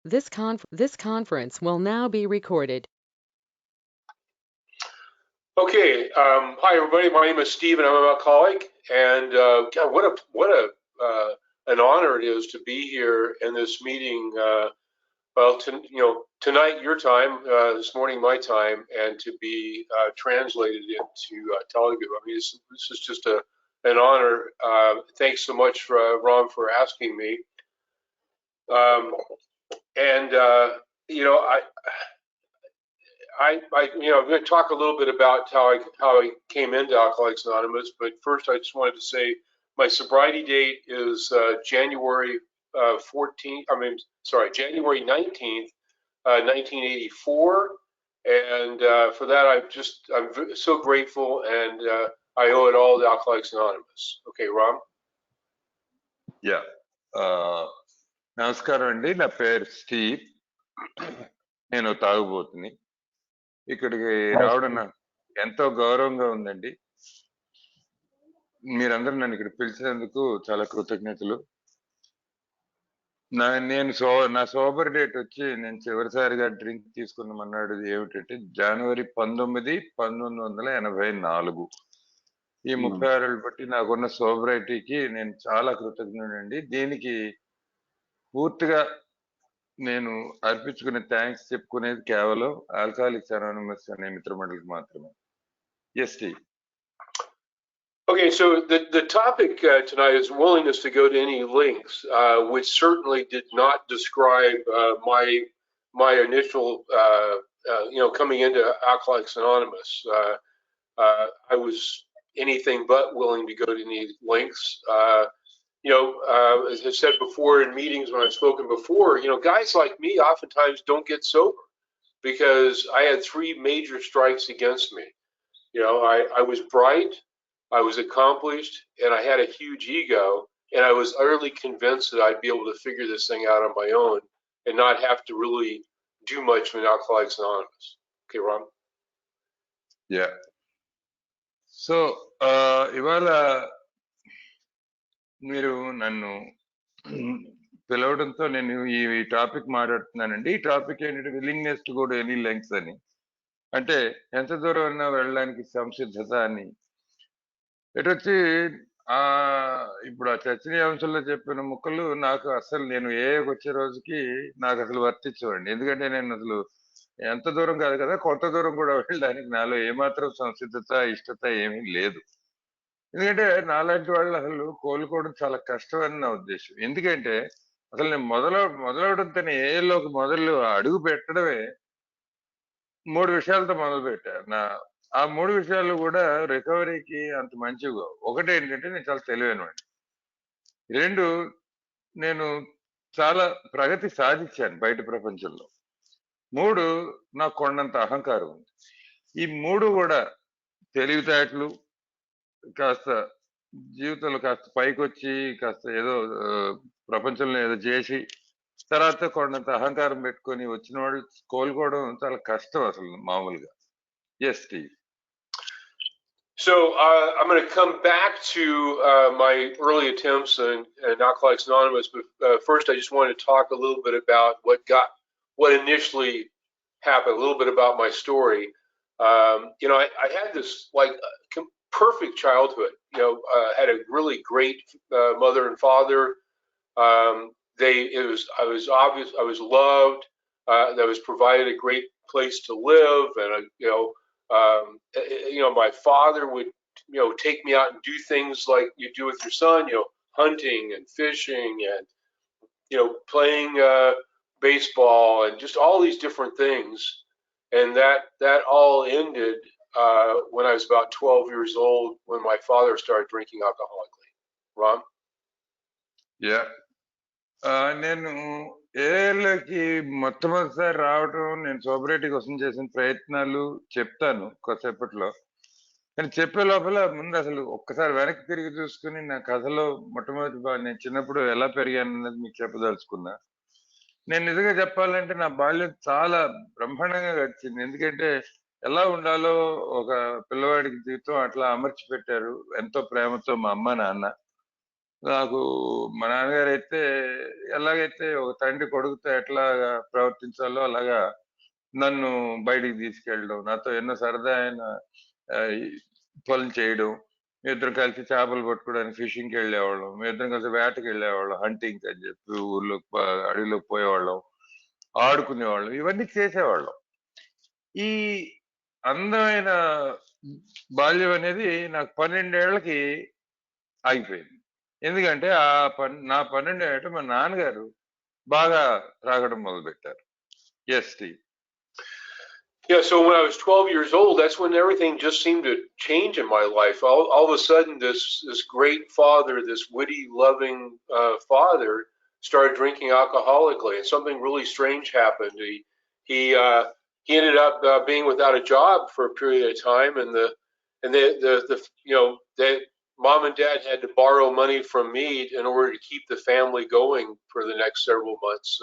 This conference will now be recorded. Okay, hi everybody. My name is Steve, and I'm an alcoholic. And God, what an honor it is to be here in this meeting. Tonight your time, this morning my time, and to be translated into Telugu. I mean, this is just an honor. Thanks so much, Ron, for asking me. Um, and you know, I'm going to talk a little bit about how I came into Alcoholics Anonymous. But first, I just wanted to say my sobriety date is January 14th. January 19th, 1984. And for that, I'm so grateful, and I owe it all to Alcoholics Anonymous. Okay, Ram. Yeah. నమస్కారం అండి, నా పేరు Steve. నేను తాగుబోతుని. ఇక్కడికి రావడం నాకు ఎంతో గౌరవంగా ఉందండి. మీరందరూ నన్ను ఇక్కడ పిలిచినందుకు చాలా కృతజ్ఞతలు. నా సోబర్ డేట్ వచ్చి నేను చివరిసారిగా డ్రింక్ తీసుకున్నామన్నాడు ఏమిటంటే జనవరి 19, 1984. ఈ 36 ఏళ్ళు బట్టి నాకున్న సోబరైటీకి నేను చాలా కృతజ్ఞుడండి. దీనికి పూర్తిగా నేను అర్పించుకునే థ్యాంక్స్ చెప్పుకునేది కేవలం ఆల్కహాలిక్స్ అనానిమస్ అనే మిత్రమండలికి మాత్రమే. S T. Okay, so the topic tonight is willingness to go to any lengths, which certainly did not describe my initial, coming into Alcoholics Anonymous. I was anything but willing to go to any lengths. As I said before in meetings when I've spoken before, guys like me oftentimes don't get sober because I had 3 major strikes against me. I was bright, I was accomplished, and I had a huge ego, and I was utterly convinced that I'd be able to figure this thing out on my own and not have to really do much with Alcoholics Anonymous. Okay, Ron? Yeah. So, ఇవాళ మీరు నన్ను పిలవడంతో నేను ఈ topic మాట్లాడుతున్నానండి. ఈ topic ఏంటంటే willingness to go to any lengths అని. అంటే ఎంత దూరం అన్నా వెళ్ళడానికి సంసిద్ధత అని. ఇటొచ్చి ఇప్పుడు ఆ చర్చనీయ అంశంలో చెప్పిన ముక్కలు నాకు అసలు నేను వచ్చే రోజుకి నాకు అసలు వర్తించవండి. ఎందుకంటే నేను అసలు ఎంత దూరం కాదు కదా, కొంత దూరం కూడా వెళ్ళడానికి నాలో ఏమాత్రం సంసిద్ధత, ఇష్టత ఏమీ లేదు. ఎందుకంటే నాలాంటి వాళ్ళు అసలు కోలుకోవడం చాలా కష్టం అని నా ఉద్దేశం. ఎందుకంటే అసలు నేను మొదలవడంతోనే ఏలోకి మొదలు అడుగు పెట్టడమే 3 విషయాలతో మొదలు పెట్టారు. ఆ 3 విషయాలు కూడా రికవరీకి అంత మంచిగా. ఒకటి ఏంటంటే నేను చాలా తెలివైనవాడిని. 2, నేను చాలా ప్రగతి సాధించాను బయట ప్రపంచంలో. 3, నాకు కొండంత అహంకారం ఉంది. ఈ 3 కూడా తెలివితేటలు, కాస్త జీవితంలో కాస్త పైకొచ్చి కాస్త ఏదో ప్రపంచంలో ఏదో చేసి తర్వాత కొండంత అహంకారం పెట్టుకొని వచ్చిన వాళ్ళు కోలుకోవడం చాలా కష్టం అసలు మామూలుగా. S T. So I'm going to come back to my early attempts in Alcoholics Anonymous, but first I just wanted to talk a little bit about what initially happened, a little bit about my story. I had this perfect childhood. Had a really great mother and father. I was obvious. I was loved. That was provided a great place to live, and my father would take me out and do things like you do with your son. Hunting and fishing and playing baseball and just all these different things. And that all ended when I was about 12 years old, when my father started drinking alcoholically. Ron? Yeah. నేను ఏలోకి మొట్టమొదటిసారి రావటం, నేను సోబరేటీ కోసం చేసిన ప్రయత్నాలు చెప్తాను కొద్దిసేపట్లో. కానీ చెప్పే లోపల ముందు అసలు ఒక్కసారి వెనక్కి తిరిగి చూసుకుని నా కథలో మొట్టమొదటి నేను చిన్నప్పుడు ఎలా పెరిగాను అన్నది మీకు చెప్పదలుచుకున్నా. నేను నిజంగా చెప్పాలంటే నా బాల్యం చాలా బ్రహ్మాండంగా గడిచింది. ఎందుకంటే ఎలా ఉండాలో ఒక పిల్లవాడికి జీవితం అట్లా అమర్చి పెట్టారు ఎంతో ప్రేమతో మా అమ్మ నాన్న. నాకు మా నాన్నగారు అయితే ఎలాగైతే ఒక తండ్రి కొడుకుతో ఎట్లా ప్రవర్తించాలో అలాగా నన్ను బయటికి తీసుకెళ్ళడం, నాతో ఎన్నో సరదా అయిన ఈ పనులు చేయడం. మేమిద్దరం కలిసి చేపలు పట్టుకోవడానికి ఫిషింగ్‌కి వెళ్ళేవాళ్ళం. మేమిద్దరం కలిసి వేటకి వెళ్ళేవాళ్ళం. హంటింగ్‌కి అని చెప్పి ఊర్లోకి అడవిలోకి పోయేవాళ్ళం. ఆడుకునేవాళ్ళం. ఇవన్నీ చేసేవాళ్ళం. ఈ అందమైన బాల్యం అనేది నాకు 12 ఏళ్లకి ఆగిపోయింది. ఎందుకంటే నా 12 ఏట మా నాన్నగారు బాగా త్రాగడం మొదలుపెట్టారు. Yes Steve. Yeah, so when I was 12 years old, that's when everything just seemed to change in my life. All of a sudden, this great father, this witty, loving father, started drinking alcoholically, and something really strange happened. He uh, he ended up being without a job for a period of time, and the you know that mom and dad had to borrow money from me in order to keep the family going for the next several months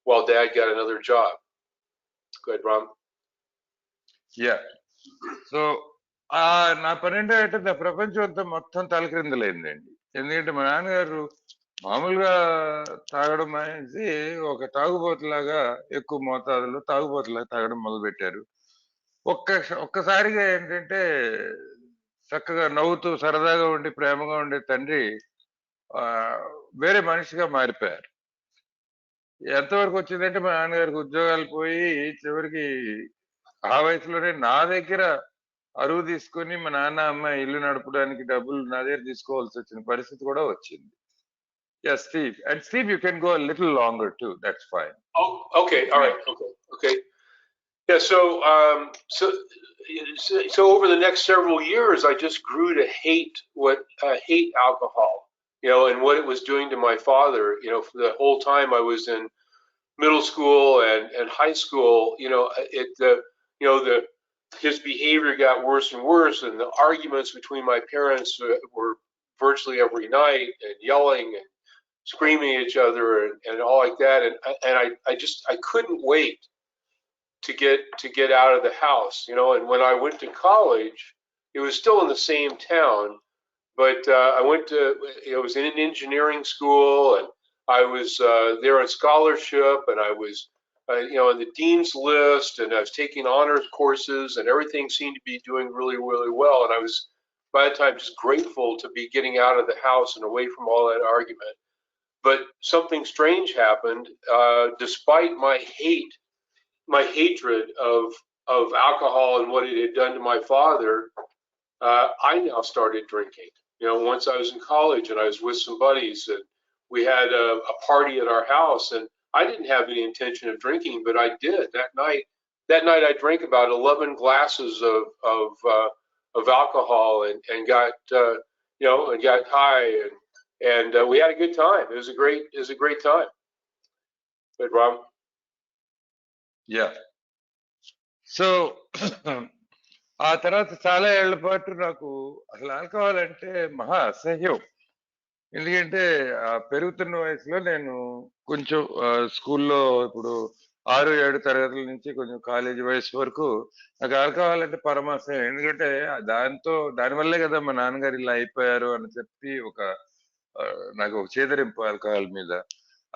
while dad got another job. Go ahead, Ron. Yeah. So నా 12 ఏట ప్రపంచం అంతా మొత్తం తలక్రిందులైందండి. ఎందుకంటే మా నాన్నగారు మామూలుగా తాగడం మానేసి ఒక తాగుబోతులాగా ఎక్కువ మోతాదులో తాగుబోతులాగా తాగడం మొదలుపెట్టారు. ఒక్కసారిగా ఏంటంటే చక్కగా నవ్వుతూ సరదాగా ఉండి ప్రేమగా ఉండే తండ్రి వేరే మనిషిగా మారిపోయారు. ఎంతవరకు వచ్చిందంటే మా నాన్నగారికి ఉద్యోగాలు పోయి చివరికి ఆ వయసులోనే నా దగ్గర అరువు తీసుకొని మా నాన్న అమ్మ ఇల్లు నడపడానికి డబ్బులు నా దగ్గర తీసుకోవాల్సి వచ్చిన పరిస్థితి కూడా వచ్చింది. Yeah, Steve. And Steve, you can go a little longer too. That's fine. Oh, okay. All right. Okay. Yeah. So over the next several years, I just grew to hate alcohol, and what it was doing to my father. For the whole time I was in middle school and high school, the his behavior got worse and worse, and the arguments between my parents were virtually every night, and yelling and screaming at each other and all like that. And I couldn't wait to get out of the house, And when I went to college, it was still in the same town, but I went to it was in an engineering school, and I was there on scholarship, and I was on the dean's list, and I was taking honors courses, and everything seemed to be doing really, really well. And I was by the time just grateful to be getting out of the house and away from all that argument. But something strange happened. Despite my hatred of alcohol and what it had done to my father, I now started drinking. Once I was in college and I was with some buddies, and we had a party at our house, and I didn't have any intention of drinking, but I did that night. That night, I drank about 11 glasses of alcohol and got and got high, and we had a good time. It was a great time. But Rob. Yeah. So ఆ తర్వాత చాలా ఏళ్ల పాటు నాకు అసలు alcohol అంటే మహా అసహ్యం. ఎందుకంటే పెరుగుతున్న వయసులో నేను కొంచెం స్కూల్లో ఇప్పుడు 6-7 తరగతుల నుంచి కొంచెం కాలేజీ వయసు వరకు నాకు ఆల్కహాల్ అంటే పరమాశయం. ఎందుకంటే దానివల్లే కదా మా నాన్నగారు ఇలా అయిపోయారు అని చెప్పి నాకు ఒక చేదరింపు ఆల్కహాల్ మీద.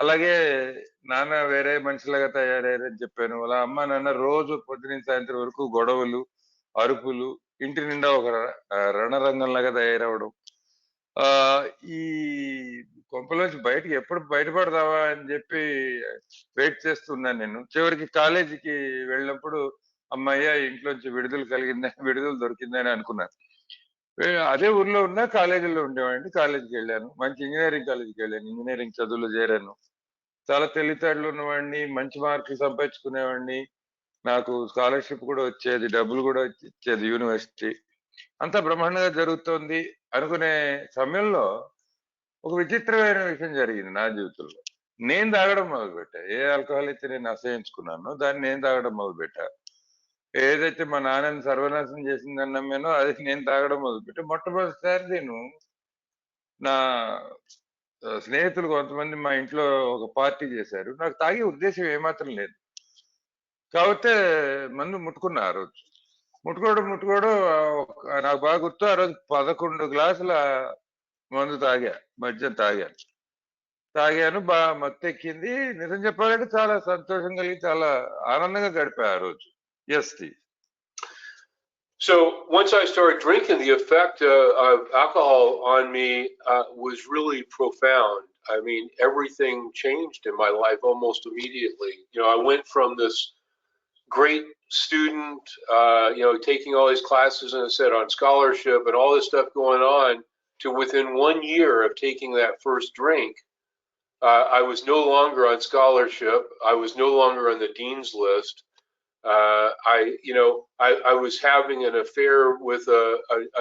అలాగే నాన్న వేరే మనిషిలాగా తయారయ్యారని చెప్పాను. అలా అమ్మ నాన్న రోజు పొద్దున సాయంత్రం వరకు గొడవలు, అరుపులు, ఇంటి నిండా ఒక రణరంగంలాగా తయారవడం. ఈ కొంపలోంచి బయటకి ఎప్పుడు బయటపడదావా అని చెప్పి వెయిట్ చేస్తున్నాను నేను. చివరికి కాలేజీకి వెళ్ళినప్పుడు అమ్మయ్య ఇంట్లోంచి విడుదల దొరికిందని అనుకున్నాను. అదే ఊర్లో ఉన్న కాలేజీలో ఉండేవాడిని. కాలేజీకి వెళ్ళాను. మంచి ఇంజనీరింగ్ కాలేజీకి వెళ్ళాను. ఇంజనీరింగ్ చదువులో చేరాను. చాలా తెలివితేటలు ఉన్నవాడిని, మంచి మార్కులు సంపాదించుకునేవాడిని. నాకు స్కాలర్షిప్ కూడా వచ్చేది, డబ్బులు కూడా ఇచ్చేది యూనివర్సిటీ. అంతా బ్రహ్మాండంగా జరుగుతోంది అనుకునే సమయంలో ఒక విచిత్రమైన విషయం జరిగింది నా జీవితంలో. నేను తాగడం మొదలుపెట్టా. ఏ ఆల్కహాల్ అయితే నేను అసహించుకున్నానో దాన్ని నేను తాగడం మొదలుపెట్టా. ఏదైతే మా నాన్నని సర్వనాశనం చేసిందని నమ్మానో అది నేను తాగడం మొదలుపెట్టా. మొట్టమొదటిసారి నేను నా స్నేహితులు కొంతమంది మా ఇంట్లో ఒక పార్టీ చేశారు. నాకు తాగే ఉద్దేశం ఏమాత్రం లేదు. కాకపోతే మందు ముట్టుకున్నా ఆ రోజు. ముట్టుకోవడం నాకు బాగా గుర్తు. ఆ రోజు 11 గ్లాసుల మందు తాగా. మద్యం తాగాను మత్తెక్కింది. నిజం చెప్పాలంటే చాలా సంతోషం కలిగి చాలా ఆనందంగా గడిపా ఆ రోజు. S T. So once I started drinking, the effect of alcohol on me was really profound. I mean, everything changed in my life almost immediately. You know, I went from this great student, taking all these classes, and I said on scholarship and all this stuff going on, to within 1 year of taking that first drink, I was no longer on scholarship. I was no longer on the dean's list. I was having an affair with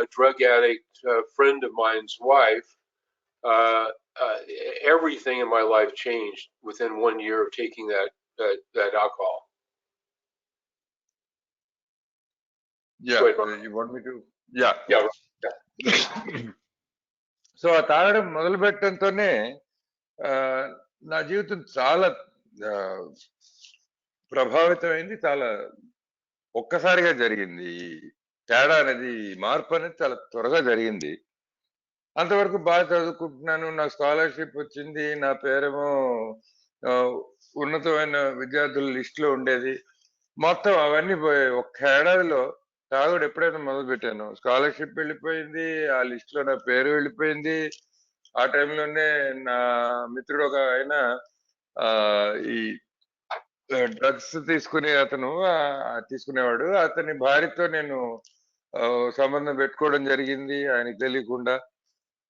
a drug addict friend of mine's wife. Uh, uh, Everything in my life changed within 1 year of taking that alcohol. Yeah Go ahead, Ron. You want me to yeah Yeah, Ron. So ఆ తాగడం మొదలు పెట్టడంతోనే నా జీవితం చాలా ప్రభావితమైంది. చాలా ఒక్కసారిగా జరిగింది. తేడా అనేది, మార్పు అనేది చాలా త్వరగా జరిగింది. అంతవరకు బాగా చదువుకుంటున్నాను. నాకు స్కాలర్షిప్ వచ్చింది. నా పేరేమో ఉన్నతమైన విద్యార్థుల లిస్టులో ఉండేది. మొత్తం అవన్నీ పోయాయి. ఒక్క ఏడాదిలో తాగుడు ఎప్పుడైతే మొదలు పెట్టాను, స్కాలర్షిప్ వెళ్ళిపోయింది. ఆ లిస్ట్ లో నా పేరు వెళ్ళిపోయింది. ఆ టైంలోనే నా మిత్రుడు ఒక ఆయన ఈ డ్రగ్స్ తీసుకునేవాడు. అతని భార్యతో నేను సంబంధం పెట్టుకోవడం జరిగింది ఆయనకి తెలియకుండా.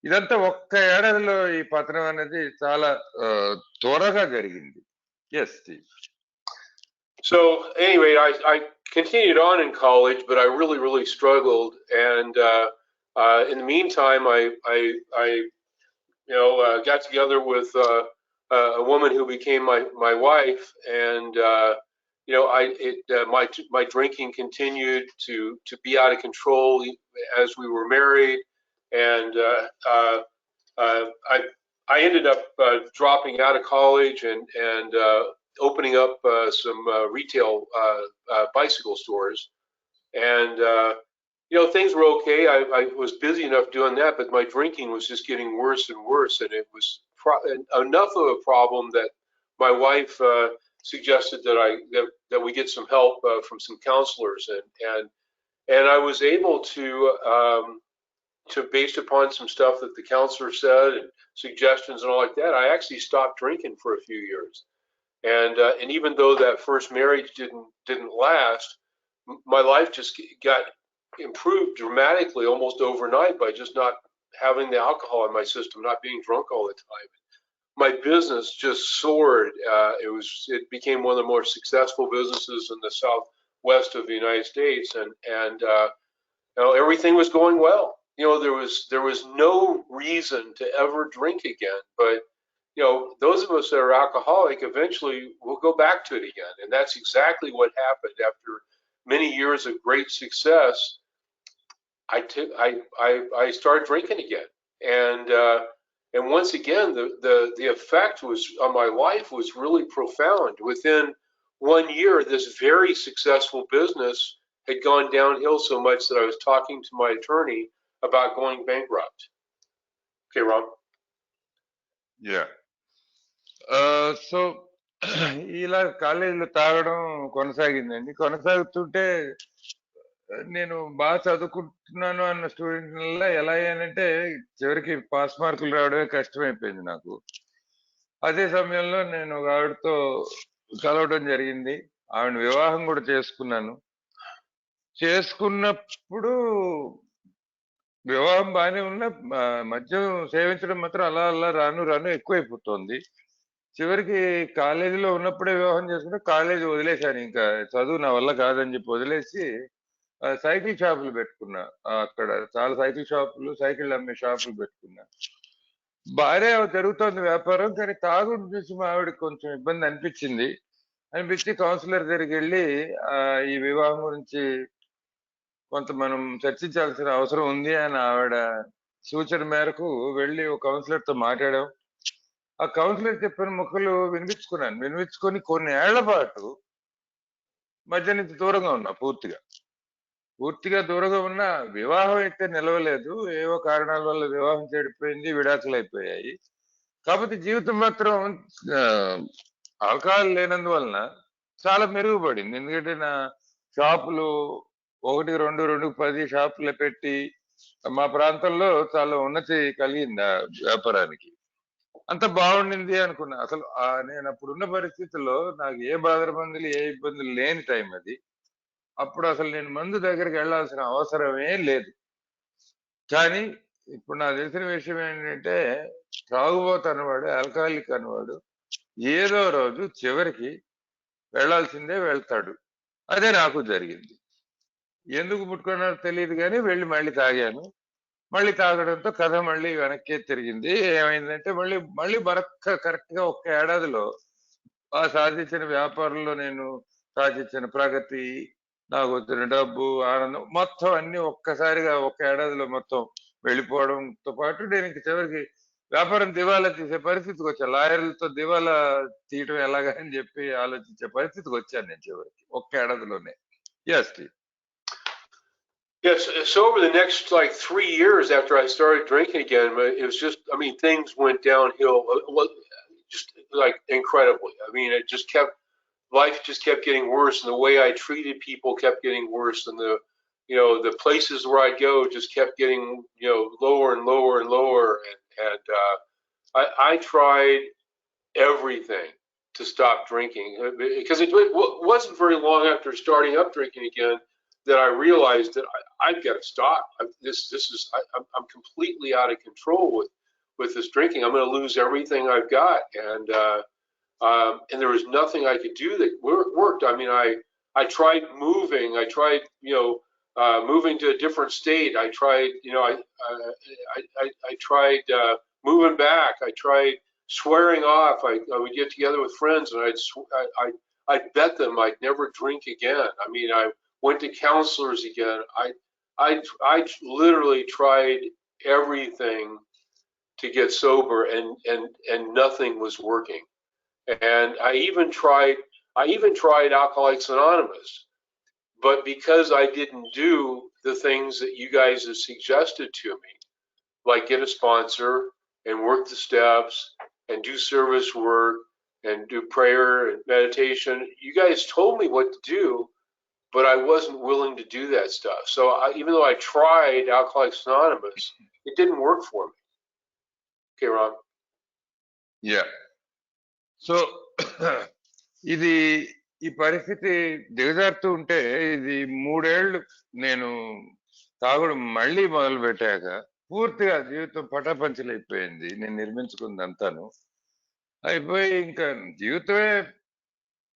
ఇదంతా ఒక్క ఏడాదిలో ఈ పతనం అనేది చాలా త్వరగా జరిగింది. Yes. So anyway, I continued on in college, but I really struggled. And in the meantime, I got together with a woman who became my wife, and my drinking continued to be out of control as we were married, and I ended up dropping out of college and opening up some retail bicycle stores, and things were okay. I was busy enough doing that, but my drinking was just getting worse and worse, and it was enough of a problem that my wife suggested that we get some help from some counselors, and I was able to based upon some stuff that the counselor said and suggestions and all like that, I actually stopped drinking for a few years. And even though that first marriage didn't last, my life just got improved dramatically almost overnight by just not having the alcohol in my system, not being drunk all the time. My business just soared. It became one of the more successful businesses in the southwest of the United States, and everything was going well. There was no reason to ever drink again, but those of us that are alcoholic eventually will go back to it again, and that's exactly what happened. After many years of great success, I started drinking again, and once again the effect was on my life was really profound. Within 1 year, this very successful business had gone downhill so much that I was talking to my attorney about going bankrupt. Okay, Rob. Yeah. So ఇలా కాలేజీలో తాగడం కొనసాగిందండి. కొనసాగుతుంటే నేను బాగా చదువుకుంటున్నాను అన్న student ఎలా అయ్యానంటే చివరికి pass మార్కులు రావడమే కష్టమైపోయింది నాకు. అదే సమయంలో నేను ఒక ఆవిడతో కలవడం జరిగింది. ఆవిడ వివాహం కూడా చేసుకున్నాను. చేసుకున్నప్పుడు వివాహం బాగానే ఉన్నా మద్యం సేవించడం మాత్రం అలా రాను ఎక్కువైపోతుంది. చివరికి కాలేజీలో ఉన్నప్పుడే వివాహం చేసుకుంటే కాలేజీ వదిలేశాను. ఇంకా చదువు నా వల్ల కాదని చెప్పి వదిలేసి సైకిల్ షాపులు పెట్టుకున్నా. అక్కడ చాలా సైకిల్ అమ్మే షాపులు పెట్టుకున్నా. బాగానే జరుగుతోంది వ్యాపారం. కానీ తాగుడు చూసి మా ఆవిడకి కొంచెం ఇబ్బంది అనిపించి కౌన్సిలర్ దగ్గరికి వెళ్ళి ఈ వివాహం గురించి కొంత మనం చర్చించాల్సిన అవసరం ఉంది అని ఆవిడ సూచన మేరకు వెళ్ళి ఒక కౌన్సిలర్ తో మాట్లాడాం. ఆ కౌన్సిలర్ చెప్పిన ముక్కలు వినిపించుకొని కొన్ని ఏళ్ల పాటు మధ్య నుంచి దూరంగా ఉన్నా పూర్తిగా. పూర్తిగా దూరంగా ఉన్న వివాహం అయితే నిలవలేదు. ఏవో కారణాల వల్ల వివాహం చెడిపోయింది, విడాకులు అయిపోయాయి. కాకపోతే జీవితం మాత్రం ఆల్కహాల్ లేనందువలన చాలా మెరుగుపడింది. ఎందుకంటే నా షాపులు 1, 2, 2, 10 షాపులు పెట్టి మా ప్రాంతంలో చాలా ఉన్నతి కలిగింది ఆ వ్యాపారానికి. అంత బాగుండింది అనుకున్నా. అసలు నేను అప్పుడున్న పరిస్థితుల్లో నాకు ఏ బాధరబందులు, ఏ ఇబ్బందులు లేని టైం అది. అప్పుడు అసలు నేను మందు దగ్గరికి వెళ్ళాల్సిన అవసరమే లేదు. కానీ ఇప్పుడు నాకు తెలిసిన విషయం ఏంటంటే త్రాగుబోతు అన్నవాడు, ఆల్కహాలిక్ అన్నవాడు ఏదో రోజు చివరికి వెళ్ళాల్సిందే వెళ్తాడు. అదే నాకు జరిగింది. ఎందుకు ముట్టుకున్నారో తెలియదు కానీ వెళ్ళి మళ్ళీ తాగాను. మళ్ళీ తాగడంతో కథ మళ్ళీ వెనక్కే తిరిగింది. ఏమైందంటే మళ్ళీ మళ్ళీ కరెక్ట్ గా ఒక్క ఏడాదిలో సాధించిన వ్యాపారంలో నేను సాధించిన ప్రగతి, నాకు వచ్చిన డబ్బు, ఆనందం మొత్తం అన్ని ఒక్కసారిగా ఒక్క ఏడాదిలో మొత్తం వెళ్ళిపోవడంతో పాటు నేను ఇంక చివరికి వ్యాపారం దివాలా తీసే పరిస్థితికి వచ్చాను. లాయర్లతో దివాలా తీయటం ఎలాగా అని చెప్పి ఆలోచించే పరిస్థితికి వచ్చాను నేను చివరికి ఒక్క ఏడాదిలోనే. Yes. Yes, so over the next like 3 years after I started drinking again, it was just, I mean, things went downhill, just like incredibly. I mean, life just kept getting worse, and the way I treated people kept getting worse, and the places where I'd go just kept getting, lower and lower and lower, and I tried everything to stop drinking because it wasn't very long after starting up drinking again that I realized that I've got to stop. I'm completely out of control with this drinking. I'm going to lose everything I've got, and there was nothing I could do that worked. I mean, I tried moving. I tried moving to a different state. I tried I tried moving back. I tried swearing off. I would get together with friends and I'd bet them I'd never drink again. I mean, I went to counselors again. I literally tried everything to get sober, and nothing was working. And I even tried Alcoholics Anonymous, but because I didn't do the things that you guys have suggested to me, like get a sponsor and work the steps and do service work and do prayer and meditation. You guys told me what to do, but I wasn't willing to do that stuff. So even though I tried Alcoholics Anonymous, it didn't work for me. Okay, Ron. Yeah. So ఇది ఈ పరిస్థితి దిగజారుతూ ఉంటే ఇది 3 ఏళ్ళు నేను తాగుడు మళ్ళీ మొదలు పెట్టాక పూర్తిగా జీవితం పటాపంచలైపోయింది. నేను నిర్మించుకుందంతాను అయిపోయి ఇంకా జీవితమే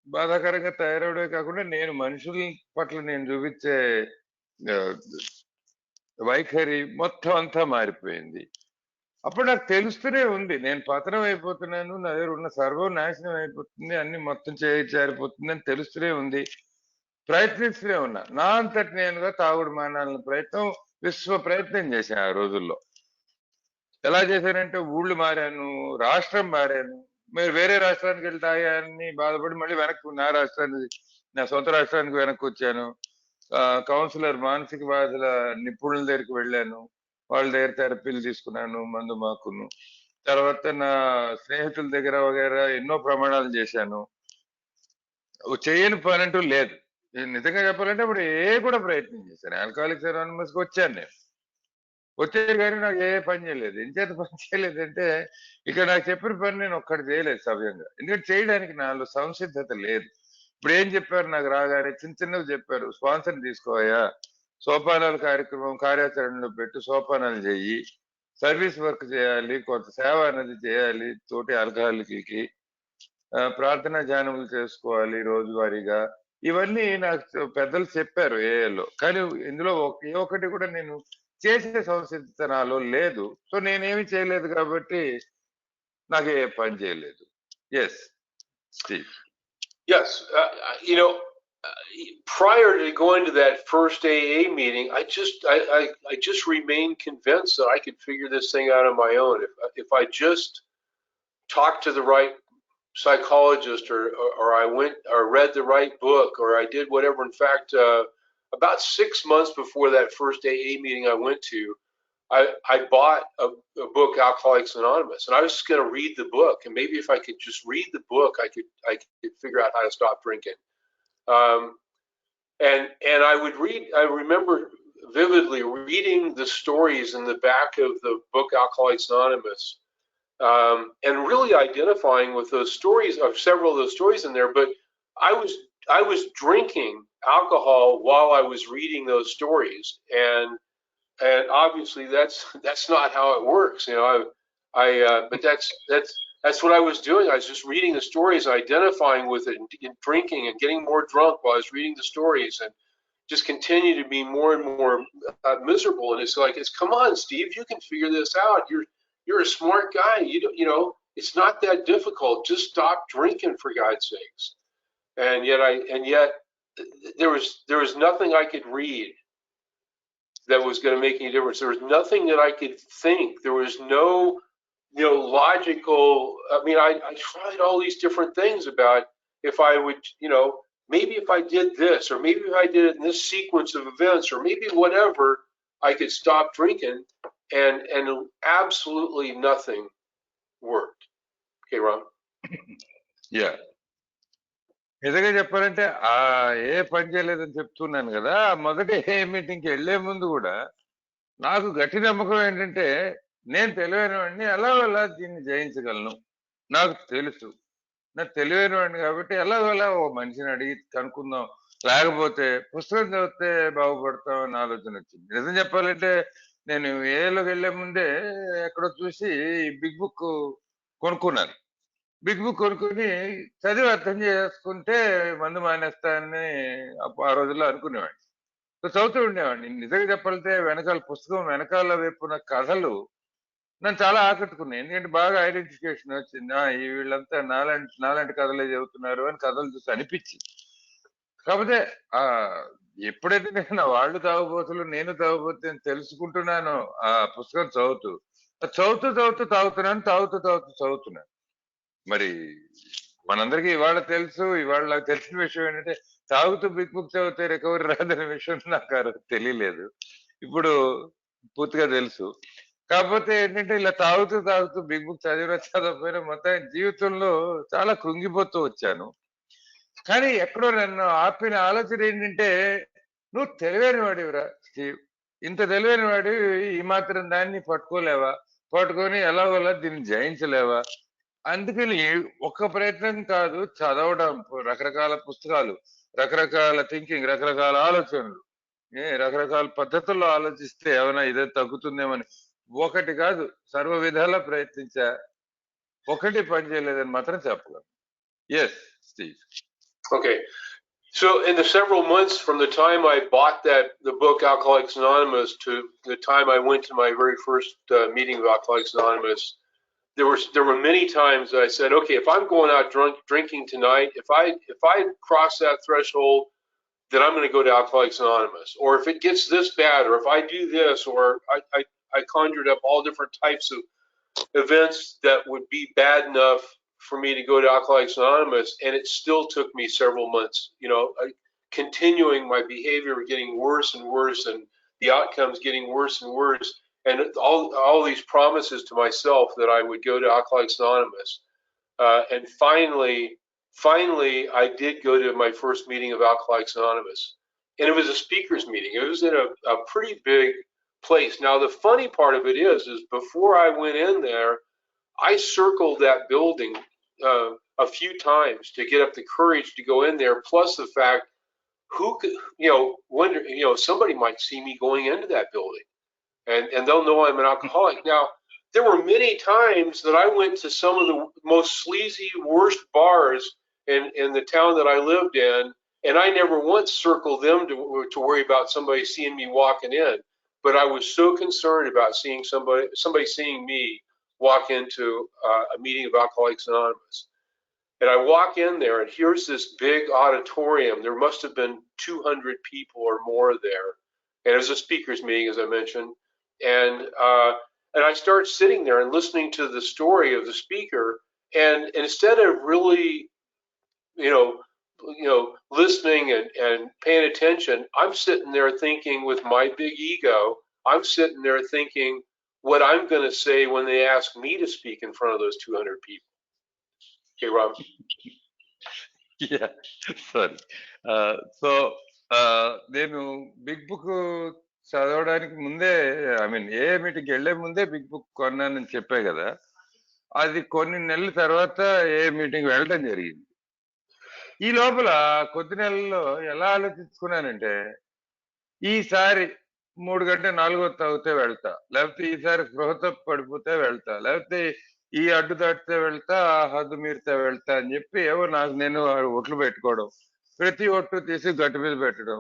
బాధాకరంగా తయారవడమే కాకుండా నేను మనుషుల పట్ల నేను చూపించే వైఖరి మొత్తం అంతా మారిపోయింది. అప్పుడు నాకు తెలుస్తూనే ఉంది నేను పతనం అయిపోతున్నాను, నా దగ్గర ఉన్న సర్వం నాశనం అయిపోతుంది, అన్ని మొత్తం జారిపోతుంది అని తెలుస్తూనే ఉంది. ప్రయత్నిస్తూనే ఉన్నా. నా అంతటి నేనుగా తాగుడు మానాలని విశ్వ ప్రయత్నం చేశాను ఆ రోజుల్లో. ఎలా చేశానంటే ఊళ్ళు మారాను, రాష్ట్రం మారాను. మీరు వేరే రాష్ట్రానికి వెళ్ళి తాగాన్ని బాధపడి మళ్ళీ వెనక్కి నా సొంత రాష్ట్రానికి వెనక్కి వచ్చాను. కౌన్సిలర్ మానసిక బాధల నిపుణుల దగ్గరికి వెళ్ళాను. వాళ్ళ దగ్గర థెరపీలు తీసుకున్నాను, మందు మాకును. తర్వాత నా స్నేహితుల దగ్గర వగైరా ఎన్నో ప్రమాణాలు చేశాను. చేయని పని అంటూ లేదు. నిజంగా చెప్పాలంటే ఇప్పుడు కూడా ప్రయత్నం చేశాను. ఆల్కహాలిక్స్ అనానిమస్కి వచ్చాను నేను. వచ్చేది కానీ నాకు ఏ పని చేయలేదు. ఎంచేత పని చేయలేదంటే ఇక్కడ నాకు చెప్పిన పని నేను ఒక్కటి చేయలేదు సవ్యంగా. ఎందుకంటే చేయడానికి నాలో సంసిద్ధత లేదు. ఇప్పుడు ఏం చెప్పారు నాకు రాగానే చిన్నవి చెప్పారు. స్పాన్సర్ తీసుకోయా, సోపానాల కార్యాచరణలో పెట్టు, సోపానాలు చెయ్యి, సర్వీస్ వర్క్ చేయాలి, కొంత సేవ అనేది చేయాలి తోటి ఆల్కహాలిక్లకి, ప్రార్థనా ధ్యానములు చేసుకోవాలి రోజువారీగా. ఇవన్నీ నాకు పెద్దలు చెప్పారు ఏఏలో. కానీ ఇందులో ఏ ఒక్కటి కూడా నేను చేసే సంసిద్ధత నాలో లేదు. సో నేనేమి చేయలేదు కాబట్టి నాకు ఏ పని చేయలేదు. Yes Steve. Yes, prior to going to that first AA meeting, I just remained convinced that I could figure this thing out on my own. If I just talked to the right psychologist, or I went or read the right book, or I did whatever. In fact, about 6 months before that first AA meeting I went to, I bought a book, Alcoholics Anonymous, and I was just going to read the book, and maybe if I could just read the book, I could figure out how to stop drinking. And I would read. I remember vividly reading the stories in the back of the book Alcoholics Anonymous, and really identifying with those stories, of several of those stories in there. But I was drinking alcohol while I was reading those stories, and obviously that's not how it works. But that's what I was doing. I was just reading the stories, identifying with it, and drinking and getting more drunk while I was reading the stories, and just continue to be more and more miserable. And it's like, come on, Steve, you can figure this out. You're a smart guy. It's not that difficult. Just stop drinking, for God's sakes. And yet there was nothing I could read that was going to make any difference. There was nothing that I could think. There was no, logical. I mean, I tried all these different things about if I would, maybe if I did this, or maybe if I did it in this sequence of events, or maybe whatever, I could stop drinking, and absolutely nothing worked. Okay, Ron? Yeah. నిజంగా చెప్పాలంటే ఏ పని చేయలేదని చెప్తున్నాను కదా, మొదటి ఏ మీటింగ్కి వెళ్లే ముందు కూడా నాకు గట్టి నమ్మకం ఏంటంటే, నేను తెలివైన వాడిని, అలా దీన్ని జయించగలను, నాకు తెలుసు, నాకు తెలివైన వాడిని కాబట్టి ఎలాగోలా ఓ మనిషిని అడిగి కనుక్కుందాం, లేకపోతే పుస్తకం చదివితే బాగుపడతాం అని ఆలోచన వచ్చింది. నిజం చెప్పాలంటే నేను ఏలోకి వెళ్లే ముందే ఎక్కడో చూసి బిగ్ బుక్ కొనుక్కున్నాను. బిగ్ బుక్ కొనుక్కొని చదివి అర్థం చేసుకుంటే మందు మానేస్తానని ఆ రోజుల్లో అనుకునేవాడిని. చదువుతూ ఉండేవాడిని. నిజంగా చెప్పాలంటే వెనకాల పుస్తకం వెనకాల వైపున కథలు నన్ను చాలా ఆకట్టుకున్నాయి. ఎందుకంటే బాగా ఐడెంటిఫికేషన్ వచ్చింది. ఈ వీళ్ళంతా నాలాంటి కథలే చదువుతున్నారు అని కథలు చూసి అనిపించింది. కాకపోతే ఎప్పుడైతే నేను వాళ్ళు తాగుబోతులు నేను తాగుబోతు అని తెలుసుకుంటున్నానో ఆ పుస్తకం చదువుతూ చదువుతున్నాను. మరి మనందరికీ ఇవాళ తెలుసు, ఇవాళ నాకు తెలిసిన విషయం ఏంటంటే, తాగుతూ బిగ్ బుక్ చదివితే రికవరీ రాదనే విషయం నాకు తెలియలేదు. ఇప్పుడు పూర్తిగా తెలుసు. కాకపోతే ఏంటంటే, ఇలా తాగుతూ బిగ్ బుక్ చదవకపోయినా మొత్తం జీవితంలో చాలా కృంగిపోతూ వచ్చాను. కానీ ఎక్కడో నన్ను ఆపిన ఆలోచన ఏంటంటే, నువ్వు తెలివైన వాడివిరా స్టీవ్, ఇంత తెలివైన వాడివి, ఈ మాత్రం దాన్ని పట్టుకొని ఎలాగోలా దీన్ని జయించలేవా? అందుకని ఒక్క ప్రయత్నం కాదు, చదవడం, రకరకాల పుస్తకాలు, రకరకాల థింకింగ్, రకరకాల ఆలోచనలు, రకరకాల పద్ధతుల్లో ఆలోచిస్తే ఏమైనా ఇదే తగ్గుతుందేమని ఒకటి కాదు సర్వ విధాలా ప్రయత్నించా, ఒకటి పని చేయలేదని మాత్రం చెప్పగలను. Yes Steve. Okay. So in the several months from the time I bought the book Alcoholics Anonymous to the time I went to my very first meeting of Alcoholics Anonymous, there were many times that I said, okay, if I'm going out drinking tonight, if I cross that threshold, then I'm going to go to Alcoholics Anonymous. Or if it gets this bad, or if I do this, or I conjured up all different types of events that would be bad enough for me to go to Alcoholics Anonymous, and it still took me several months, continuing my behavior getting worse and worse, and the outcomes getting worse and worse, and all these promises to myself that I would go to Alcoholics Anonymous. And finally, I did go to my first meeting of Alcoholics Anonymous, and it was a speakers meeting. It was in a pretty big place. Now, the funny part of it is before I went in there, I circled that building a few times to get up the courage to go in there. Plus the fact, who could, wonder, somebody might see me going into that building, and they'll know I'm an alcoholic. Now, there were many times that I went to some of the most sleazy, worst bars in the town that I lived in, and I never once circled them to worry about somebody seeing me walking in. But I was so concerned about seeing somebody seeing me walk into a meeting of Alcoholics Anonymous. And I walk in there, and here's this big auditorium. There must have been 200 people or more there. And it was a speakers meeting, as I mentioned. And I start sitting there and listening to the story of the speaker. And instead of really, listening and paying attention, I'm sitting there thinking with my big ego, I'm sitting there thinking what I'm going to say when they ask me to speak in front of those 200 people. Okay, Rob? Yeah, sorry. So నేను big book చదవడానికి ముందే, I mean ఏ మీటింగ్కి వెళ్లే ముందే big book కొన్నానని చెప్పే కదా. అది కొన్ని నెలల తర్వాత ఏ మీటింగ్ వెళ్ళడం జరిగింది. ఈ లోపల కొద్ది నెలల్లో ఎలా ఆలోచించుకున్నానంటే, ఈసారి 3 గంట 4 తాగితే వెళ్తా, లేకపోతే ఈసారి స్పృహతో పడిపోతే వెళ్తా, లేకపోతే ఈ అడ్డు దాటితే వెళ్తా, ఆ హద్దు మీరితే వెళ్తా అని చెప్పి ఏవో నాకు నేను ఒట్లు పెట్టుకోవడం, ప్రతి ఒట్టు తీసి గట్టు మీద పెట్టడం,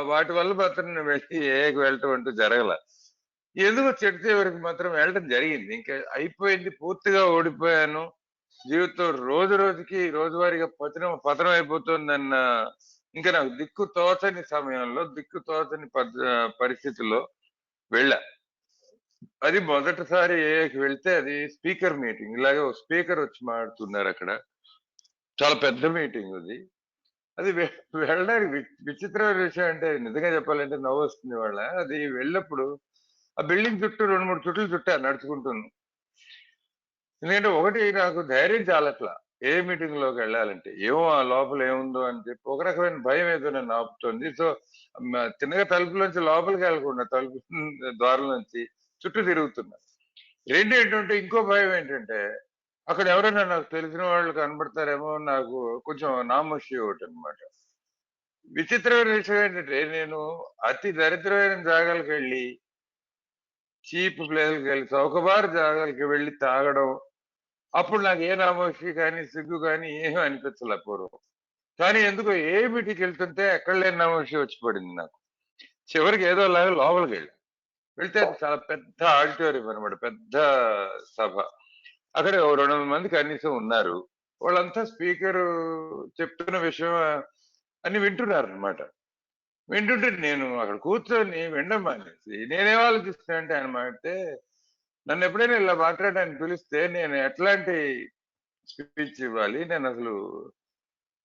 వాటి వల్ల మాత్రం నేను వెళ్ళి ఏకి వెళ్ళటం అంటూ జరగల. ఎందుకో చెట్టు చివరికి మాత్రం వెళ్ళడం జరిగింది. ఇంకా అయిపోయింది, పూర్తిగా ఓడిపోయాను, జీవితం రోజు రోజుకి రోజువారీగా పతనం పతనం అయిపోతుందన్న, ఇంకా నాకు దిక్కు తోచని సమయంలో, దిక్కు తోచని పరిస్థితుల్లో వెళ్ళా. అది మొదటిసారి ఏకి వెళ్తే అది స్పీకర్ మీటింగ్. ఇలాగే ఒక స్పీకర్ వచ్చి మాట్లాడుతున్నారు అక్కడ. చాలా పెద్ద మీటింగ్ అది. అది వెళ్ళడానికి విచిత్రమైన విషయం అంటే, నిజంగా చెప్పాలంటే నవ్వు వస్తుంది వాళ్ళ. అది వెళ్ళినప్పుడు ఆ బిల్డింగ్ చుట్టూ 2-3 చుట్లు చుట్టా నడుచుకుంటున్నాను. ఎందుకంటే ఒకటి, నాకు ధైర్యం చాలట్లా ఏ మీటింగ్ లోకి వెళ్ళాలంటే. ఏమో ఆ లోపల ఏముందో అని చెప్పి ఒక రకమైన భయం ఏదో నన్ను ఆపుతుంది. సో తిన్నగా తలుపులోంచి లోపలికి వెళ్ళకుండా తలుపు ద్వారం నుంచి చుట్టూ తిరుగుతున్నా. రెండు ఏంటంటే, ఇంకో భయం ఏంటంటే, అక్కడ ఎవరైనా నాకు తెలిసిన వాళ్ళు కనబడతారేమో, నాకు కొంచెం నామోషి ఒకటి అనమాట. విచిత్రమైన విషయం ఏంటంటే, నేను అతి దరిద్రమైన జాగాలకు వెళ్ళి, చీప్ ప్లేస్కి వెళ్ళి, చౌకబారు జాగాలకి వెళ్ళి తాగడం, అప్పుడు నాకు ఏ నామోషి కానీ సిగ్గు కానీ ఏమీ అనిపించలే పూర్వం. కానీ ఎందుకో ఏ మీటింగ్కి వెళ్తుంటే ఎక్కడ లేని నామోషి వచ్చి పడింది నాకు. చివరికి ఏదో లాగా లోపలికి వెళ్తే అది చాలా పెద్ద ఆడిటోరియం అనమాట, పెద్ద సభ. అక్కడ 200 మంది కనీసం ఉన్నారు. వాళ్ళంతా స్పీకర్ చెప్తున్న విషయం అన్ని వింటున్నారు అనమాట. వింటుంటే నేను అక్కడ కూర్చొని వినడం మానేసి నేనేం ఆలోచిస్తున్నా అంటే, ఆయన మాట్లాడితే నన్ను ఎప్పుడైనా ఇలా మాట్లాడడానికి పిలిస్తే నేను ఎట్లాంటి స్పీచ్ ఇవ్వాలి, నేను అసలు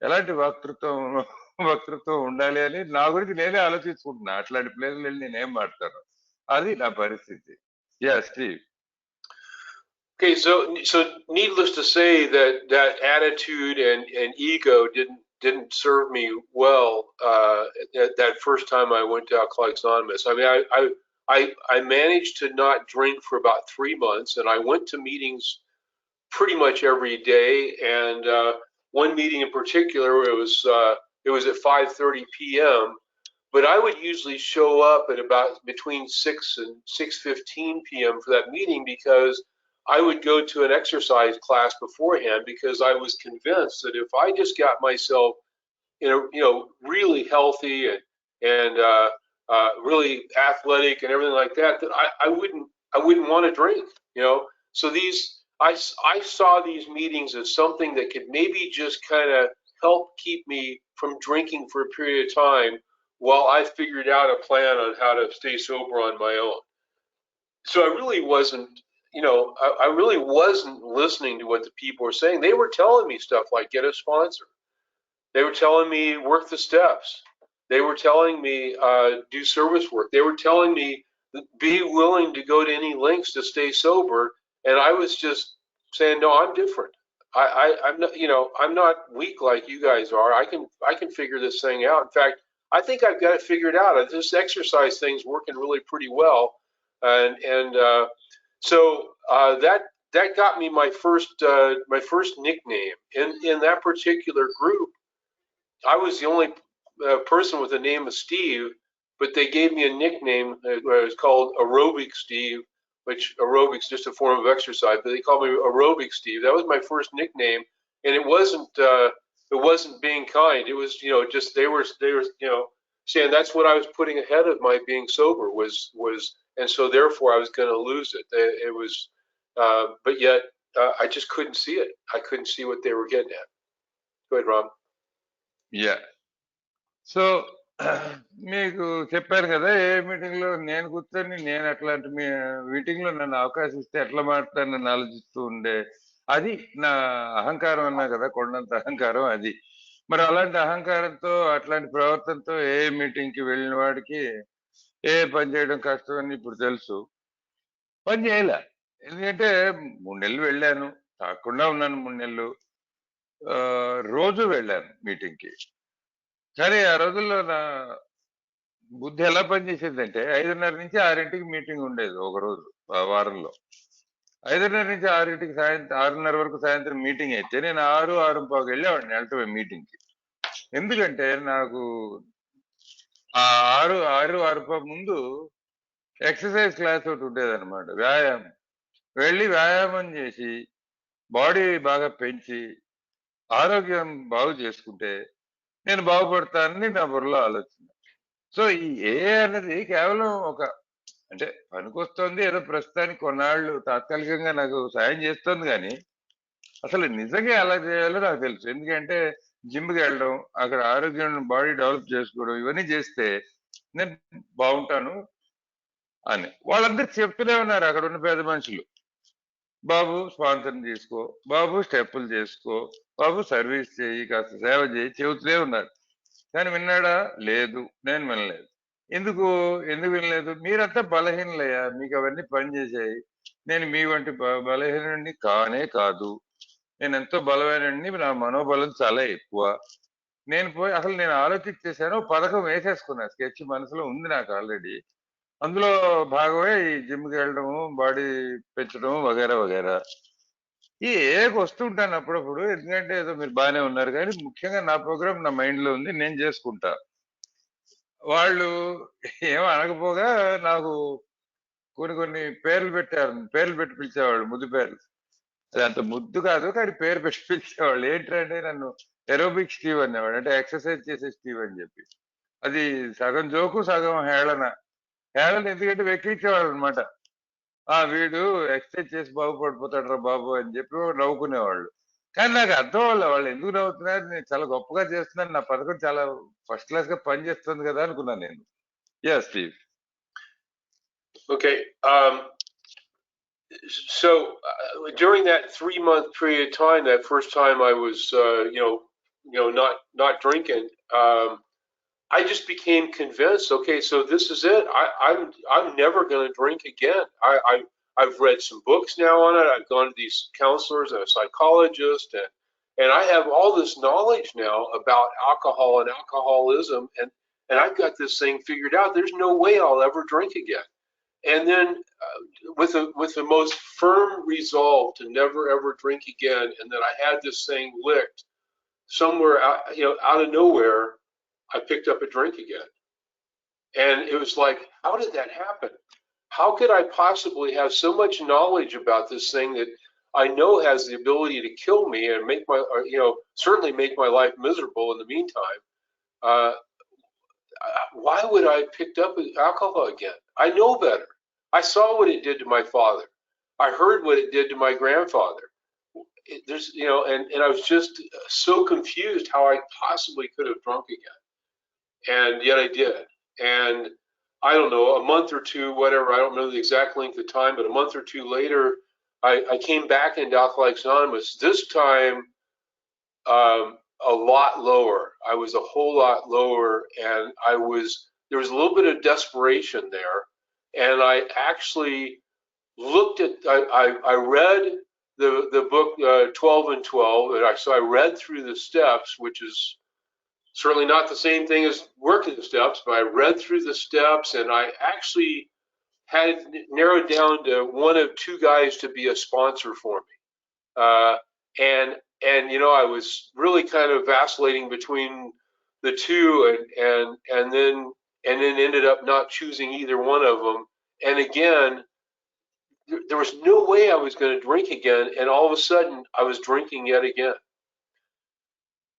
ఎలాంటి వక్తృత్వం ఉండాలి అని నా గురించి నేనే ఆలోచించుకుంటున్నా. అట్లాంటి ప్లేస్లు వెళ్ళి నేనేం మాట్లాడతాను, అది నా పరిస్థితి. Yeah Steve. Okay, so needless to say that attitude and ego didn't serve me well that first time I went to Alcoholics Anonymous. I mean, I managed to not drink for about 3 months, and I went to meetings pretty much every day. And one meeting in particular, it was at 5:30 p.m. But I would usually show up at about between 6 and 6:15 p.m. for that meeting, because I would go to an exercise class beforehand, because I was convinced that if I just got myself really healthy and really athletic and everything like that, that I wouldn't want to drink. So I saw these meetings as something that could maybe just kind of help keep me from drinking for a period of time while I figured out a plan on how to stay sober on my own. So I really wasn't, I really wasn't listening to what the people were saying. They were telling me stuff like get a sponsor. They were telling me work the steps. They were telling me do service work. They were telling me be willing to go to any lengths to stay sober. And I was just saying, no, I'm different. I'm not, I'm not weak like you guys are. I can figure this thing out. In fact, I think I've got it figured out. This exercise thing's working really pretty well, and so that got me my first nickname in that particular group. I was the only person with the name of Steve, but they gave me a nickname. It was called Aerobic Steve, which aerobics just a form of exercise, but they called me Aerobic Steve. That was my first nickname, and it wasn't being kind. It was just they were saying that's what I was putting ahead of my being sober was, and so therefore I was going to lose it. It was, but yet I just couldn't see it. I couldn't see what they were getting at. Go ahead, Rob. Yeah. So మీకు చెప్పారు కదా, ఏ meeting లో నేను కూర్చొని నేను అట్లాంటి meeting లో నన్ను అవకాశం ఇస్తే ఎట్లా మాట్లాడతానని ఆలోచిస్తూ ఉండే. అది నా అహంకారం అన్నా కదా, కొండంత అహంకారం అది. మరి అలాంటి అహంకారంతో అట్లాంటి ప్రవర్తనతో ఏ మీటింగ్కి వెళ్ళిన వాడికి ఏ పని చేయడం కష్టం అని ఇప్పుడు తెలుసు. పని చేయలే. ఎందుకంటే 3 నెలలు వెళ్ళాను. తాగకుండా ఉన్నాను 3 నెలలు. రోజు వెళ్ళాను మీటింగ్‌కి. కానీ ఆ రోజుల్లో నా బుద్ధి ఎలా పనిచేసేదంటే 5:30-6కి మీటింగ్ ఉండేది ఒకరోజు వారంలో. 5:30-6కి సాయంత్రం 6:30 వరకు సాయంత్రం మీటింగ్ అయితే నేను 6, 6:15కి వెళ్ళేవాడిని వెళ్ళటమే మీటింగ్‌కి. ఎందుకంటే నాకు ఆ 6, 6:15 ముందు ఎక్సర్సైజ్ క్లాస్ ఒకటి ఉండేదన్నమాట. వ్యాయామం. వెళ్ళి వ్యాయామం చేసి బాడీ బాగా పెంచి ఆరోగ్యం బాగు చేసుకుంటే నేను బాగుపడతానని నా బుర్రలో ఆలోచన. సో ఈ ఏఐ అన్నది కేవలం ఒక అంటే పనికొస్తుంది ఏదో ప్రస్తుతానికి కొన్నాళ్ళు తాత్కాలికంగా నాకు సాయం చేస్తుంది కానీ అసలు నిజంగా ఎలా చేయాలో నాకు తెలుసు. ఎందుకంటే జిమ్‌కి వెళ్ళడం, అక్కడ ఆరోగ్యం బాడీ డెవలప్ చేసుకోవడం ఇవన్నీ చేస్తే నేను బాగుంటాను అని. వాళ్ళందరూ చెప్తూనే ఉన్నారు అక్కడున్న పెద్ద మనుషులు. బాబు స్పాన్సర్‌ని తీసుకో, బాబు స్టెప్పులు చేసుకో, బాబు సర్వీస్ చెయ్యి, కాస్త సేవ చెయ్యి చెబుతూనే ఉన్నారు. కానీ విన్నాడా? లేదు. నేను వినలేదు. ఎందుకు? ఎందుకు వినలేదు? మీరంతా బలహీనులయ్యా. మీకవన్నీ పనిచేశాయి. నేను మీ వంటి బలహీనుడిని కానే కాదు. నేనెంతో బలమైనోడిని. నా మనోబలం చాలా ఎక్కువ. నేను పోయి అసలు నేను ఆలోచించేసాను. పథకం వేసేసుకున్నా. స్కెచ్ మనసులో ఉంది నాకు ఆల్రెడీ. అందులో భాగమే ఈ జిమ్‌కెళ్ళడము, బాడీ పెంచడం వగైరా, వగైరా. ఈ ఏఐకి వస్తుంటాను అప్పుడప్పుడు. ఎందుకంటే ఏదో మీరు బానే ఉన్నారు గానీ, ముఖ్యంగా నా ప్రోగ్రామ్ నా మైండ్‌లో ఉంది. నేను జేసుకుంటా. వాళ్ళు ఏమి అనకపోగా నాకు కొన్ని కొన్ని పేర్లు పెట్టారు. పేర్లు పెట్టి పిలిచేవాళ్ళు. ముద్దు పేర్లు. అది అంత ముద్దు కాదు. కానీ పేరు పెట్టి పిలిచేవాళ్ళు. ఏంటంటే నన్ను ఏరోబిక్ స్టీవ్ అనేవాడు. అంటే ఎక్సర్‌సైజ్ చేసే స్టీవ్ అని జెప్పి. అది సగం జోకు, సగం హేళన. హేళన ఎందుకంటే వెక్కిరించేవాళ్ళనమాట. వీడు ఎక్సర్‌సైజ్ చేసి బాగుపడిపోతాడురా బాబు అని జెప్పి నవ్వుకునేవాళ్ళు. కానీ నాకు అర్థం అవ్వలే. వాళ్ళు ఎందుకు నవ్వుతున్నారు? నేను చాలా గొప్పగా చేస్తున్నాను. నా పథకం చాలా ఫస్ట్ క్లాస్‌గా పనిచేస్తుంది గదా! అనుకున్నాను నేను. Yeah! Steve. Okay. So during that 3-month period of time, that first time I was, not drinking, I just became convinced. Okay, so this is it. I'm never going to drink again. I've read some books now on it. I've gone to these counselors and a psychologist, and I have all this knowledge now about alcohol and alcoholism, and I've got this thing figured out. There's no way I'll ever drink again. And then with the most firm resolve to never ever drink again, and that I had this thing licked somewhere out of nowhere, I picked up a drink again. And it was like, how did that happen? How could I possibly have so much knowledge about this thing that I know has the ability to kill me and make certainly make my life miserable in the meantime? Uh, why would I have picked up alcohol again? I know better. I saw what it did to my father. I heard what it did to my grandfather. And I was just so confused how I possibly could have drunk again. And yet I did. And I don't know, a month or two, whatever, I don't know the exact length of time, but a month or two later, I came back into Alcoholics Anonymous. This time, a lot lower. I was a whole lot lower, and there was a little bit of desperation there. And I actually looked at, I read the book 12 and 12, and so I read through the steps, which is certainly not the same thing as working the steps, but I read through the steps, and I actually had narrowed down to one of two guys to be a sponsor for me. And I was really kind of vacillating between the two, and then ended up not choosing either one of them. And again, there was no way I was going to drink again, and all of a sudden I was drinking yet again.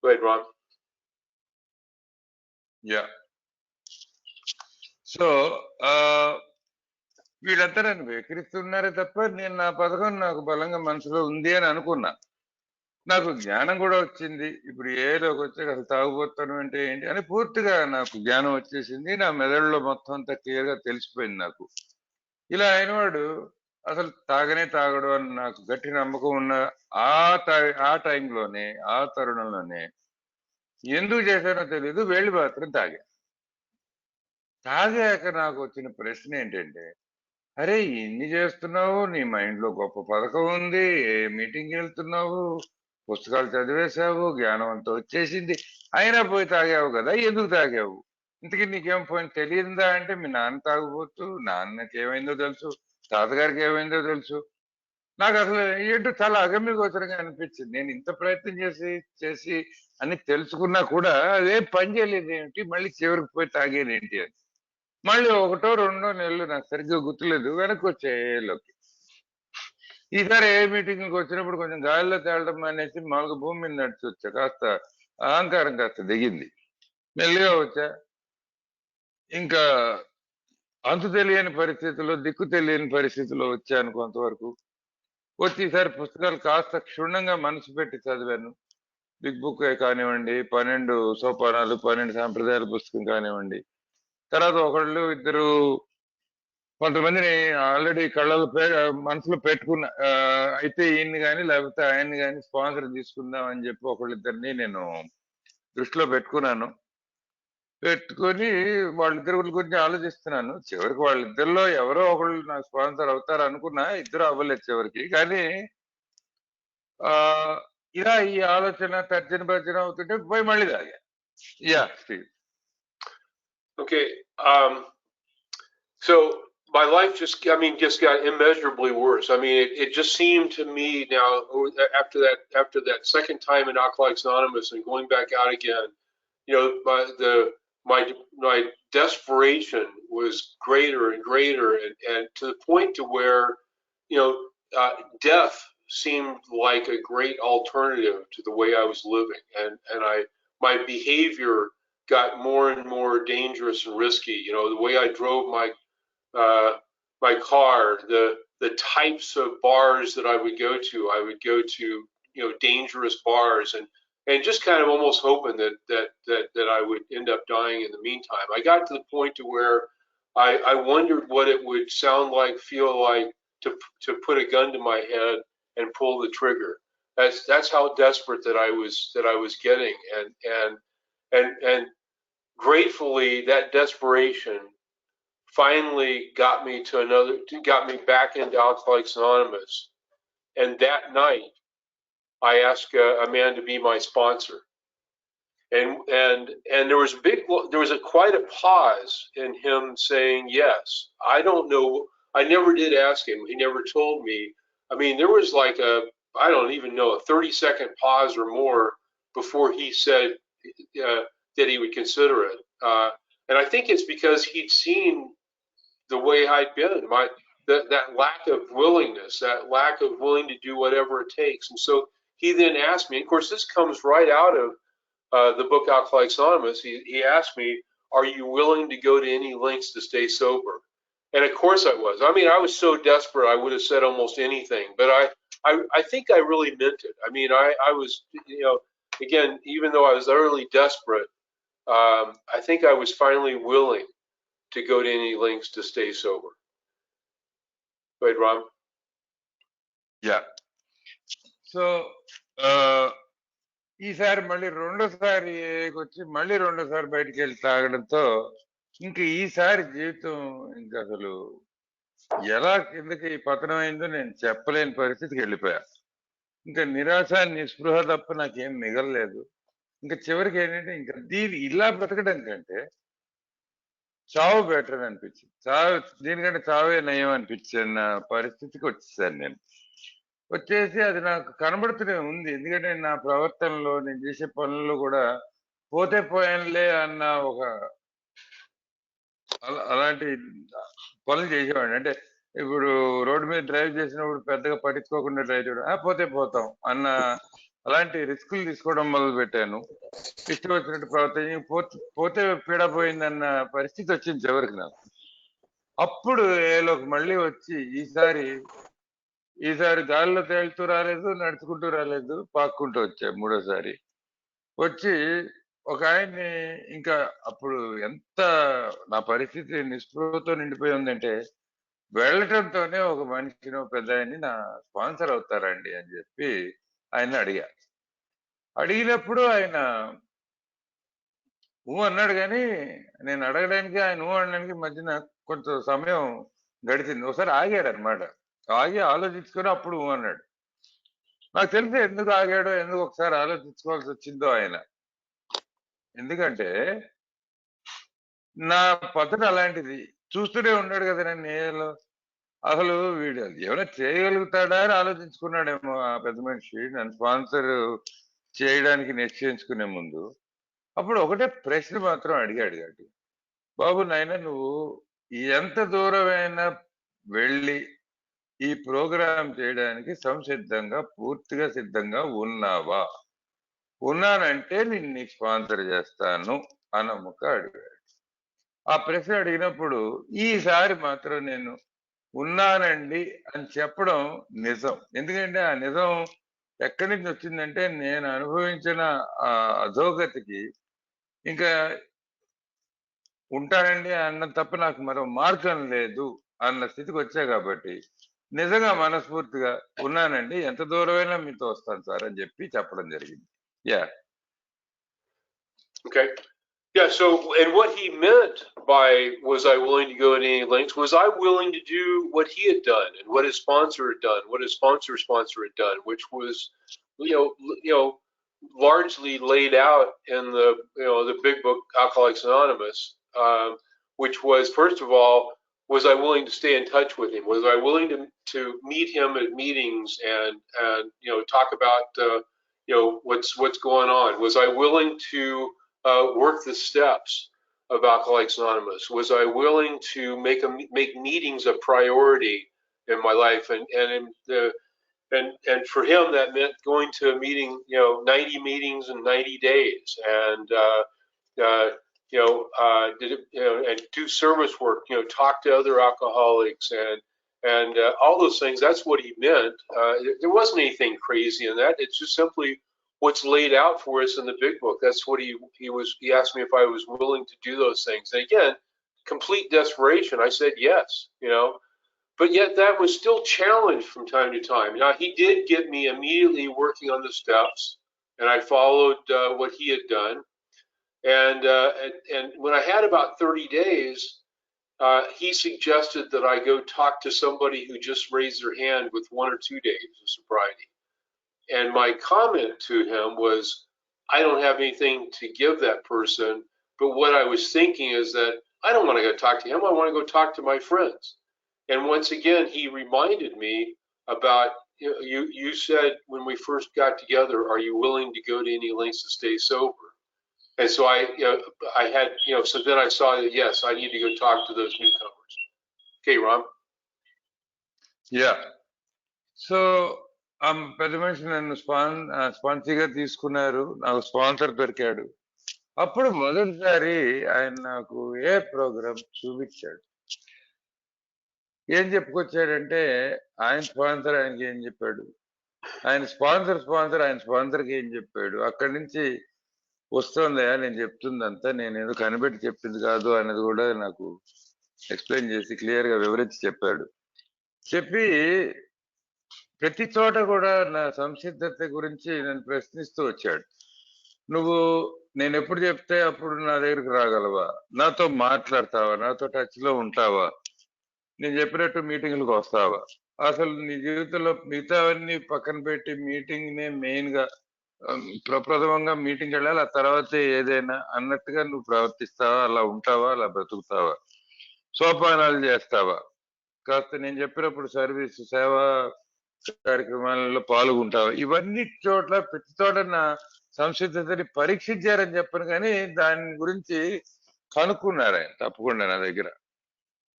Go ahead, Ron. Yeah. So వీళ్ళంతా నన్ను వెక్కిరిస్తున్నారే తప్ప నేను నా పథకం నాకు బలంగా మనసులో ఉంది అని అనుకున్నా. నాకు జ్ఞానం కూడా వచ్చింది. ఇప్పుడు ఏలోకి వచ్చాక అసలు తాగుబోతాను అంటే ఏంటి అని పూర్తిగా నాకు జ్ఞానం వచ్చేసింది. నా మెదడులో మొత్తం అంతా క్లియర్‌గా తెలిసిపోయింది నాకు. ఇలా అయినవాడు అసలు తాగనే తాగడు అని నాకు గట్టి నమ్మకం ఉన్న ఆ టైంలోనే, ఆ తరుణంలోనే ఎందుకు చేశానో తెలియదు, వేళ్ళు మాత్రం తాగా. తాగాక నాకు వచ్చిన ప్రశ్న ఏంటంటే, అరే ఇన్ని చేస్తున్నావు, నీ మైండ్ లో గొప్ప పథకం ఉంది, ఏ మీటింగ్ వెళ్తున్నావు, పుస్తకాలు చదివేశావు, జ్ఞానం అంతా వచ్చేసింది, అయినా పోయి తాగావు కదా, ఎందుకు తాగావు? ఇంతకీ నీకేం పోయిన తెలియదా అంటే, మీ నాన్న తాగుబోతు, నాన్నకి ఏమైందో తెలుసు, తాతగారికి ఏమైందో తెలుసు. నాకు అసలు ఏంటో చాలా అగమ్యగోచరంగా అనిపించింది. నేను ఇంత ప్రయత్నం చేసి చేసి అని తెలుసుకున్నా కూడా అదేం పని చేయలేదు ఏంటి, మళ్ళీ చివరికి పోయి తాగేది ఏంటి అని. మళ్ళీ ఒకటో రెండో నెలలు నాకు సరిగ్గా గుర్తులేదు, వెనక్కి వచ్చేలోకి. ఈసారి ఏ మీటింగ్కి వచ్చినప్పుడు కొంచెం గాలిలో తేలడం అనేసి మామూలుగా భూమి మీద నడిచి వచ్చా, కాస్త అహంకారం కాస్త దిగింది. మెల్లిగా వచ్చా. ఇంకా అంతు తెలియని పరిస్థితుల్లో, దిక్కు తెలియని పరిస్థితుల్లో వచ్చాను కొంతవరకు. వచ్చి ఈసారి పుస్తకాలు కాస్త క్షుణ్ణంగా మనసు పెట్టి చదివాను. బిగ్ బుక్ కానివ్వండి, 12 సోపానాలు, 12 సాంప్రదాయాల పుస్తకం కానివ్వండి. తర్వాత ఒకళ్ళు ఇద్దరు కొంతమందిని ఆల్రెడీ కళ్ళలో మనసులో పెట్టుకున్న, అయితే ఈయన్ని కానీ లేకపోతే ఆయన్ని కానీ స్పాన్సర్ తీసుకుందాం అని చెప్పి ఒకళ్ళిద్దరిని నేను దృష్టిలో పెట్టుకున్నాను. పెట్టుకొని వాళ్ళిద్దరి గురించి ఆలోచిస్తున్నాను. చివరికి వాళ్ళిద్దరిలో ఎవరో ఒకళ్ళు నాకు స్పాన్సర్ అవుతారు అనుకున్నా, ఇద్దరు అవ్వలేదు చివరికి. కానీ ఆ ఇలా ఈ ఆలోచన తర్జన భర్జన అవుతుంటే పోయి మళ్ళీ తాగా. Yeah Steve. Okay. So my life just got immeasurably worse. I mean, it just seemed to me now after that second time in Alcoholics Anonymous and going back out again, you know, my desperation was greater and greater, and to the point to where, you know, death seemed like a great alternative to the way I was living, and my behavior got more and more dangerous and risky. You know, the way I drove uh, my car, the types of bars that I would go to. I would go to, you know, dangerous bars, and just kind of almost hoping that I would end up dying in the meantime. I got to the point to where I wondered what it would sound like, feel like to put a gun to my head and pull the trigger. That's how desperate that I was getting, and gratefully that desperation finally got me back into Alcoholics Anonymous. And that night, I asked a man to be my sponsor. And there was quite a pause in him saying yes. I don't know. I never did ask him. He never told me. I mean, there was like I don't even know, a 30-second pause or more before he said that he would consider it. And I think it's because he'd seen the way I'd been, that lack of willingness, that lack of willing to do whatever it takes. And so he then asked me. Of course, this comes right out of the book Alcoholics Anonymous. He asked me, "Are you willing to go to any lengths to stay sober?" And of course I was. I mean, I was so desperate I would have said almost anything. But I think I really meant it. I mean, I was, you know, again, even though I was utterly desperate, I think I was finally willing to go to any lengths to stay sober. Go ahead, Ron. Yeah. So ఈసారి మళ్ళీ రెండోసారి వచ్చి మళ్ళీ రెండోసారి బయటికి వెళ్ళి తాగడంతో ఇంక ఈసారి జీవితం ఇంకా అసలు ఎలా కిందకి పతనం అయిందో నేను చెప్పలేని పరిస్థితికి వెళ్ళిపోయా. ఇంకా నిరాశ నిస్పృహ తప్ప నాకేం మిగలలేదు. ఇంకా చివరికి ఏంటంటే ఇంకా ఇలా బ్రతకడం కంటే చావు బెటర్ అనిపించింది. దీనికంటే చావే నయం అనిపించిన పరిస్థితికి వచ్చేసాను నేను. వచ్చేసి అది నాకు కనబడుతూనే ఉంది. ఎందుకంటే నా ప్రవర్తనలో, నేను చేసే పనుల్లో కూడా పోతే పోయానులే అన్న ఒక అలాంటి పనులు చేసేవాడిని. అంటే ఇప్పుడు రోడ్డు మీద డ్రైవ్ చేసినప్పుడు పెద్దగా పట్టించుకోకుండా డ్రైవ్ చేయడం, పోతే పోతాం అన్న అలాంటి రిస్కులు తీసుకోవడం మొదలు పెట్టాను. ఇష్టం వచ్చినట్టు ప్రవర్తన, పోతే పీడ పోయిందన్న పరిస్థితి వచ్చింది చివరికి నాకు. అప్పుడు ఏలోకి మళ్ళీ వచ్చి ఈసారి గాలిలో తేలుతూ రాలేదు, నడుచుకుంటూ రాలేదు, పాక్కుంటూ వచ్చా మూడోసారి. వచ్చి ఒక ఆయన్ని, ఇంకా అప్పుడు ఎంత నా పరిస్థితి నిస్పృహతో నిండిపోయి ఉందంటే, వెళ్ళటంతోనే ఒక మనిషిని, పెద్ద ఆయన్ని నా స్పాన్సర్ అవుతారండి అని చెప్పి ఆయన అడిగా. అడిగినప్పుడు ఆయన అన్నాడు కానీ నేను అడగడానికి ఆయన అనడానికి మధ్యన కొంత సమయం గడిచింది. ఒకసారి ఆగాడు అనమాట. ఆగి ఆలోచించుకొని అప్పుడు అన్నాడు. నాకు తెలిసి ఎందుకు ఆగాడో, ఎందుకు ఒకసారి ఆలోచించుకోవాల్సి వచ్చిందో ఆయన. ఎందుకంటే నా పద్ధతి అలాంటిది. చూస్తూనే ఉన్నాడు కదా నేను అసలు వీడు ఏమైనా చేయగలుగుతాడా అని ఆలోచించుకున్నాడేమో ఆ పెద్ద మనిషి నన్ను స్పాన్సర్ చేయడానికి నిశ్చయించుకునే ముందు. అప్పుడు ఒకటే ప్రశ్న మాత్రం అడిగాడు. బాబు నాయన నువ్వు ఎంత దూరమైనా వెళ్ళి ఈ ప్రోగ్రాం చేయడానికి సంసిద్ధంగా పూర్తిగా సిద్ధంగా ఉన్నావా? ఉన్నానంటే నేను నీకు స్పాన్సర్ చేస్తాను అన్నముక అడిగాడు. ఆ ప్రశ్న అడిగినప్పుడు ఈసారి మాత్రం నేను ఉన్నానండి అని చెప్పడం నిజం. ఎందుకంటే ఆ నిజం ఎక్కడి నుంచి వచ్చిందంటే నేను అనుభవించిన ఆ అధోగతికి ఇంకా ఉంటానండి అన్న తప్ప నాకు మరో మార్గం లేదు అన్న స్థితికి వచ్చా కాబట్టి నిజంగా మనస్ఫూర్తిగా ఉన్నానండి, ఎంత దూరమైనా మీతో వస్తాను సార్ అని చెప్పి చెప్పడం జరిగింది. Yeah. Okay. Yeah, so, and what he meant by was I willing to go to any lengths, was I willing to do what he had done and what his sponsor had done, what his sponsor had done, which was, largely laid out in the big book, Alcoholics Anonymous, which was, first of all, was I willing to stay in touch with him? Was I willing to meet him at meetings and talk about, what's going on? Was I willing to work the steps of Alcoholics Anonymous? Was I willing to make meetings a priority in my life? And for him, that meant going to a meeting, 90 meetings in 90 days, and and do service work, talk to other alcoholics, and all those things. That's what he meant. There wasn't anything crazy in that. It's just simply what's laid out for us in the big book. That's what he asked me if I was willing to do those things. And again, complete desperation. I said yes, but yet that was still challenged from time to time. Now he did get me immediately working on the steps, and I followed what he had done. And when I had about 30 days, he suggested that I go talk to somebody who just raised their hand with 1 or 2 days of sobriety. And my comment to him was, I don't have anything to give that person, but what I was thinking is that I don't want to go talk to him. I want to go talk to my friends. And once again, he reminded me about, you said when we first got together, are you willing to go to any lengths to stay sober? And so I had, so then I saw that, yes, I need to go talk to those newcomers. Okay, Ron? Yeah. So ఆ పెద్ద మనిషి నన్ను స్పాన్సీగా తీసుకున్నారు, నాకు sponsor దొరికాడు. అప్పుడు మొదటిసారి ఆయన నాకు ఏ ప్రోగ్రామ్ చూపించాడు. ఏం చెప్పుకొచ్చాడంటే ఆయన స్పాన్సర్ ఆయనకి ఏం చెప్పాడు, ఆయన స్పాన్సర్ ఆయన స్పాన్సర్కి ఏం చెప్పాడు. అక్కడి నుంచి వస్తుందయా నేను చెప్తుందంతా నేను ఏదో కనిపెట్టి చెప్పింది కాదు అనేది కూడా నాకు ఎక్స్ప్లెయిన్ చేసి క్లియర్ గా వివరించి చెప్పాడు. చెప్పి ప్రతి చోట కూడా నా సంసిద్ధత గురించి నన్ను ప్రశ్నిస్తూ వచ్చాడు. నువ్వు నేను ఎప్పుడు చెప్తే అప్పుడు నా దగ్గరికి రాగలవా, నాతో మాట్లాడతావా, నాతో టచ్ లో ఉంటావా, నేను చెప్పినట్టు మీటింగ్లకు వస్తావా, అసలు నీ జీవితంలో మిగతావన్నీ పక్కన పెట్టి మీటింగ్ నే మెయిన్ గా ప్రప్రథమంగా మీటింగ్ వెళ్ళాలి, ఆ తర్వాత ఏదైనా అన్నట్టుగా నువ్వు ప్రవర్తిస్తావా, అలా ఉంటావా, అలా బ్రతుకుతావా, సోపానాలు చేస్తావా, కాస్త నేను చెప్పినప్పుడు సర్వీస్ సేవా కార్యక్రమాలలో పాల్గొంటావా, ఇవన్నీ చోట్ల ప్రతి చోట నా సంసిద్ధతని పరీక్షించారని చెప్పను కానీ దాని గురించి కనుక్కున్నారు ఆయన తప్పకుండా నా దగ్గర.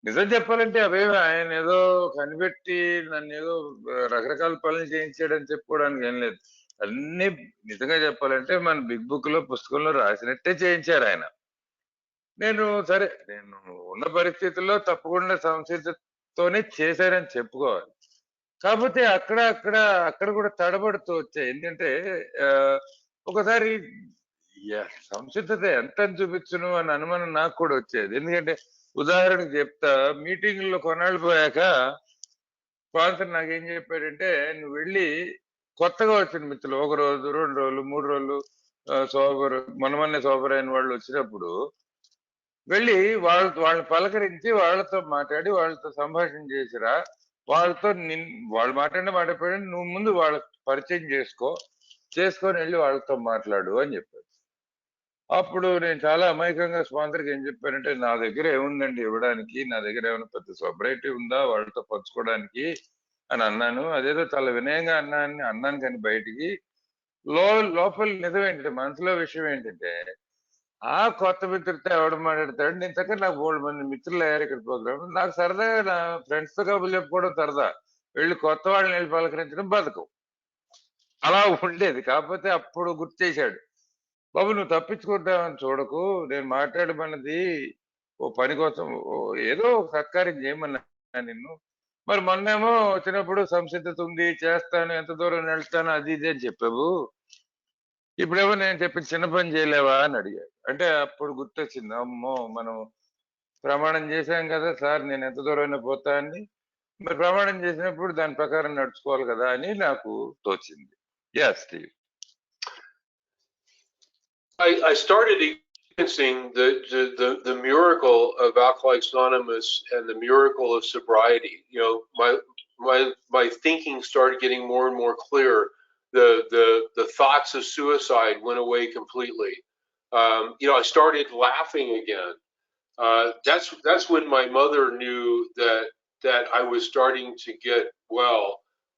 నిజం చెప్పాలంటే అవేమి ఆయన ఏదో కనిపెట్టి నన్ను ఏదో రకరకాల పనులు చేయించాడని చెప్పుకోవడానికి ఏం లేదు. అన్ని నిజంగా చెప్పాలంటే మన బిగ్ బుక్ లో పుస్తకంలో రాసినట్టే చేయించారు ఆయన. నేను సరే నేను ఉన్న పరిస్థితుల్లో తప్పకుండా సంసిద్ధతతోనే చేశారని చెప్పుకోవాలి. కాకపోతే అక్కడ కూడా తడబడుతూ వచ్చాయి. ఎందుకంటే ఒకసారి సంసిద్ధత ఎంత చూపించును అన్న అనుమానం నాకు కూడా వచ్చేది. ఎందుకంటే ఉదాహరణకు చెప్తా, మీటింగ్లో కొన్నాళ్ళు పోయాక స్పాన్సర్ నాకేం చెప్పాడంటే, నువ్వు వెళ్ళి కొత్తగా వచ్చిన మిత్రులు 1 రోజు 2 రోజులు 3 రోజులు సోబర్ మనమన్నే సోబర్ అయిన వాళ్ళు వచ్చినప్పుడు వెళ్ళి వాళ్ళని పలకరించి వాళ్ళతో మాట్లాడి వాళ్ళతో సంభాషణ చేసిరా, వాళ్ళతో వాళ్ళు మాట్లాడిపోయాడు, నువ్వు ముందు వాళ్ళ పరిచయం చేసుకొని వెళ్ళి వాళ్ళతో మాట్లాడు అని చెప్పాడు. అప్పుడు నేను చాలా అమాయకంగా స్పాన్సర్కి ఏం చెప్పానంటే, నా దగ్గర ఏముందండి ఇవ్వడానికి, నా దగ్గర ఏమైనా పెద్ద సొబరైటీ ఉందా వాళ్ళతో పంచుకోవడానికి అని అన్నాను. అదేదో చాలా వినయంగా అన్నాను కానీ బయటికి లోపల నిజం ఏంటంటే, మనసులో విషయం ఏంటంటే, ఆ కొత్త మిత్రుడితో ఎవడు మాట్లాడతాడు, నేను చక్కగా నాకు 3 మంది మిత్రులు అయ్యారు ఇక్కడ ప్రోగ్రామ్. నాకు సరదాగా నా ఫ్రెండ్స్ తో కబుర్లు చెప్పుకోవడం సరదా, వెళ్ళి కొత్త వాళ్ళని వెళ్ళి పలకరించడం బతకం. అలా ఉండేది. కాకపోతే అప్పుడు గుర్తు చేశాడు, బాబు నువ్వు తప్పించుకుంటావని చూడకు, నేను మాట్లాడమన్నది ఓ పని కోసం, ఏదో ఒక సత్కార్యం చేయమన్నా నిన్ను. మరి మొన్నేమో వచ్చినప్పుడు సంసిద్ధత ఉంది, చేస్తాను, ఎంత దూరం వెళ్తాను, అది ఇది అని చెప్పావు, ఇప్పుడేమో నేను చెప్పిన చిన్న పని చేయలేవా అని అడిగాడు. అంటే అప్పుడు గుర్తొచ్చింది, అమ్మో మనం ప్రమాణం చేశాం కదా సార్, నేను ఎంత దూరమైనా పోతా అని, మరి ప్రమాణం చేసినప్పుడు దాని ప్రకారం నడుచుకోవాలి కదా అని నాకు తోచింది. Yeah Steve. I started experiencing the miracle of Alcoholics Anonymous and the miracle of sobriety. You know, my thinking started getting more and more clear. The thoughts of suicide went away completely. You know, I started laughing again. That's when my mother knew that I was starting to get well.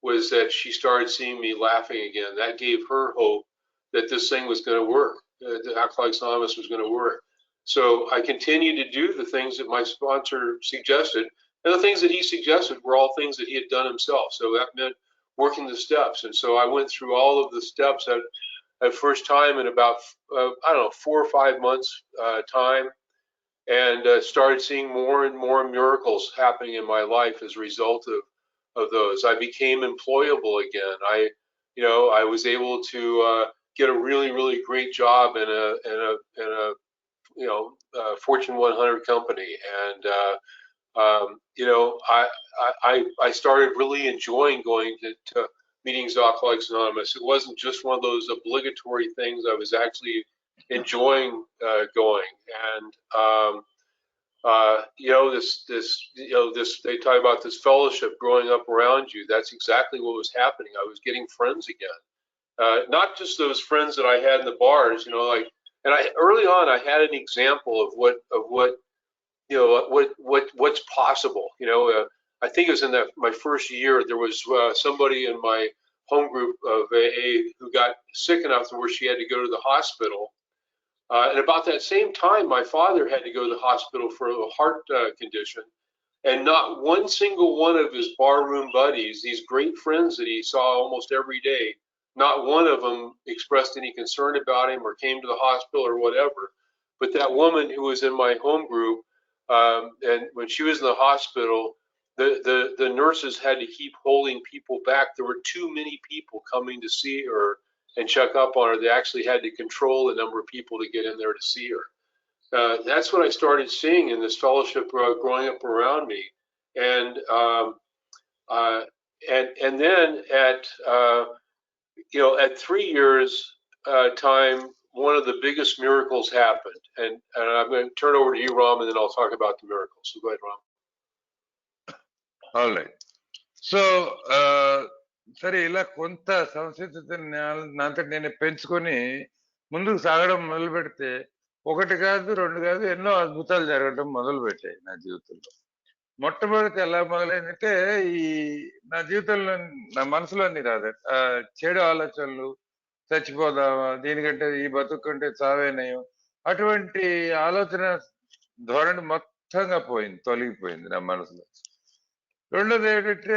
Was that she started seeing me laughing again? That gave her hope that this thing was going to work. That Alcoholics Anonymous was going to work. So I continued to do the things that my sponsor suggested, and the things that he suggested were all things that he had done himself. So that meant working the steps, and so I went through all of the steps at first time in about I don't know 4 or 5 months time, and started seeing more and more miracles happening in my life as a result of those. I became employable again. I was able to get a really great job in a Fortune 100 company, and I started really enjoying going to meetings of Alcoholics Anonymous. It wasn't just one of those obligatory things. I was actually enjoying going, and they talk about this fellowship growing up around you. That's exactly what was happening. I was getting friends again. Not just those friends that I had in the bars, and early on I had an example of what's possible. I think it was in my first year, there was somebody in my home group of AA who got sick enough to where she had to go to the hospital. And about that same time, my father had to go to the hospital for a heart condition. And not one single one of his barroom buddies, these great friends that he saw almost every day, not one of them expressed any concern about him or came to the hospital or whatever. But that woman who was in my home group, and when she was in the hospital, the nurses had to keep holding people back. There were too many people coming to see her and check up on her. They actually had to control the number of people to get in there to see her. That's what I started seeing in this fellowship growing up around me, and then at 3 years time, one of the biggest miracles happened, and I'm going to turn over to you, Ram, and then I'll talk about the miracles. So go ahead, Ram. All right. So సరే, ఇలా కొంత సంసిద్ధతని నాంతటి నేను పెంచుకొని ముందుకు సాగడం మొదలు పెడితే 1 కాదు 2 కాదు ఎన్నో అద్భుతాలు జరగడం మొదలు పెట్టాయి నా జీవితంలో. మొట్టమొదటి ఎలా మొదలైందంటే, ఈ నా జీవితంలో నా మనసులోని రాదు చెడు ఆలోచనలు, చచ్చిపోదామా, దీనికంటే ఈ బతుకంటే చావేనయం, అటువంటి ఆలోచన ధోరణి మొత్తంగా తొలగిపోయింది నా మనసులో. రెండోది ఏంటంటే,